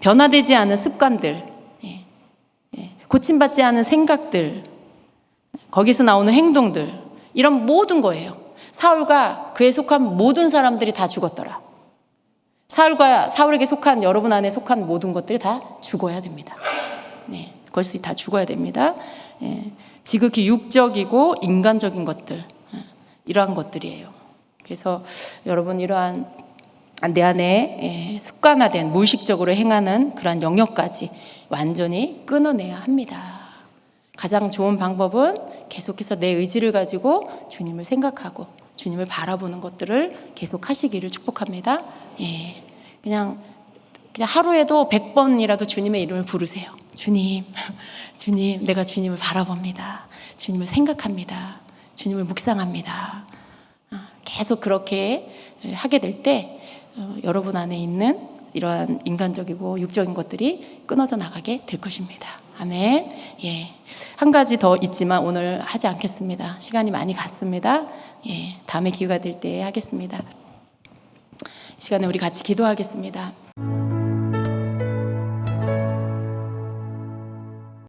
변화되지 않은 습관들, 고침받지 않은 생각들, 거기서 나오는 행동들, 이런 모든 거예요. 사울과 그에 속한 모든 사람들이 다 죽었더라. 사울에게 속한, 여러분 안에 속한 모든 것들이 다 죽어야 됩니다. 그것이 다 죽어야 됩니다. 지극히 육적이고 인간적인 것들, 이러한 것들이에요. 그래서 여러분 이러한 내 안에 습관화된 무의식적으로 행하는 그러한 영역까지 완전히 끊어내야 합니다. 가장 좋은 방법은 계속해서 내 의지를 가지고 주님을 생각하고 주님을 바라보는 것들을 계속 하시기를 축복합니다. 그냥 하루에도 100번이라도 주님의 이름을 부르세요. 주님, 내가 주님을 바라봅니다. 주님을 생각합니다. 주님을 묵상합니다. 계속 그렇게 하게 될 때 여러분 안에 있는 이러한 인간적이고 육적인 것들이 끊어져 나가게 될 것입니다. 아멘. 한 가지 더 있지만 오늘 하지 않겠습니다. 시간이 많이 갔습니다. 다음에 기회가 될 때 하겠습니다. 이 시간에 우리 같이 기도하겠습니다.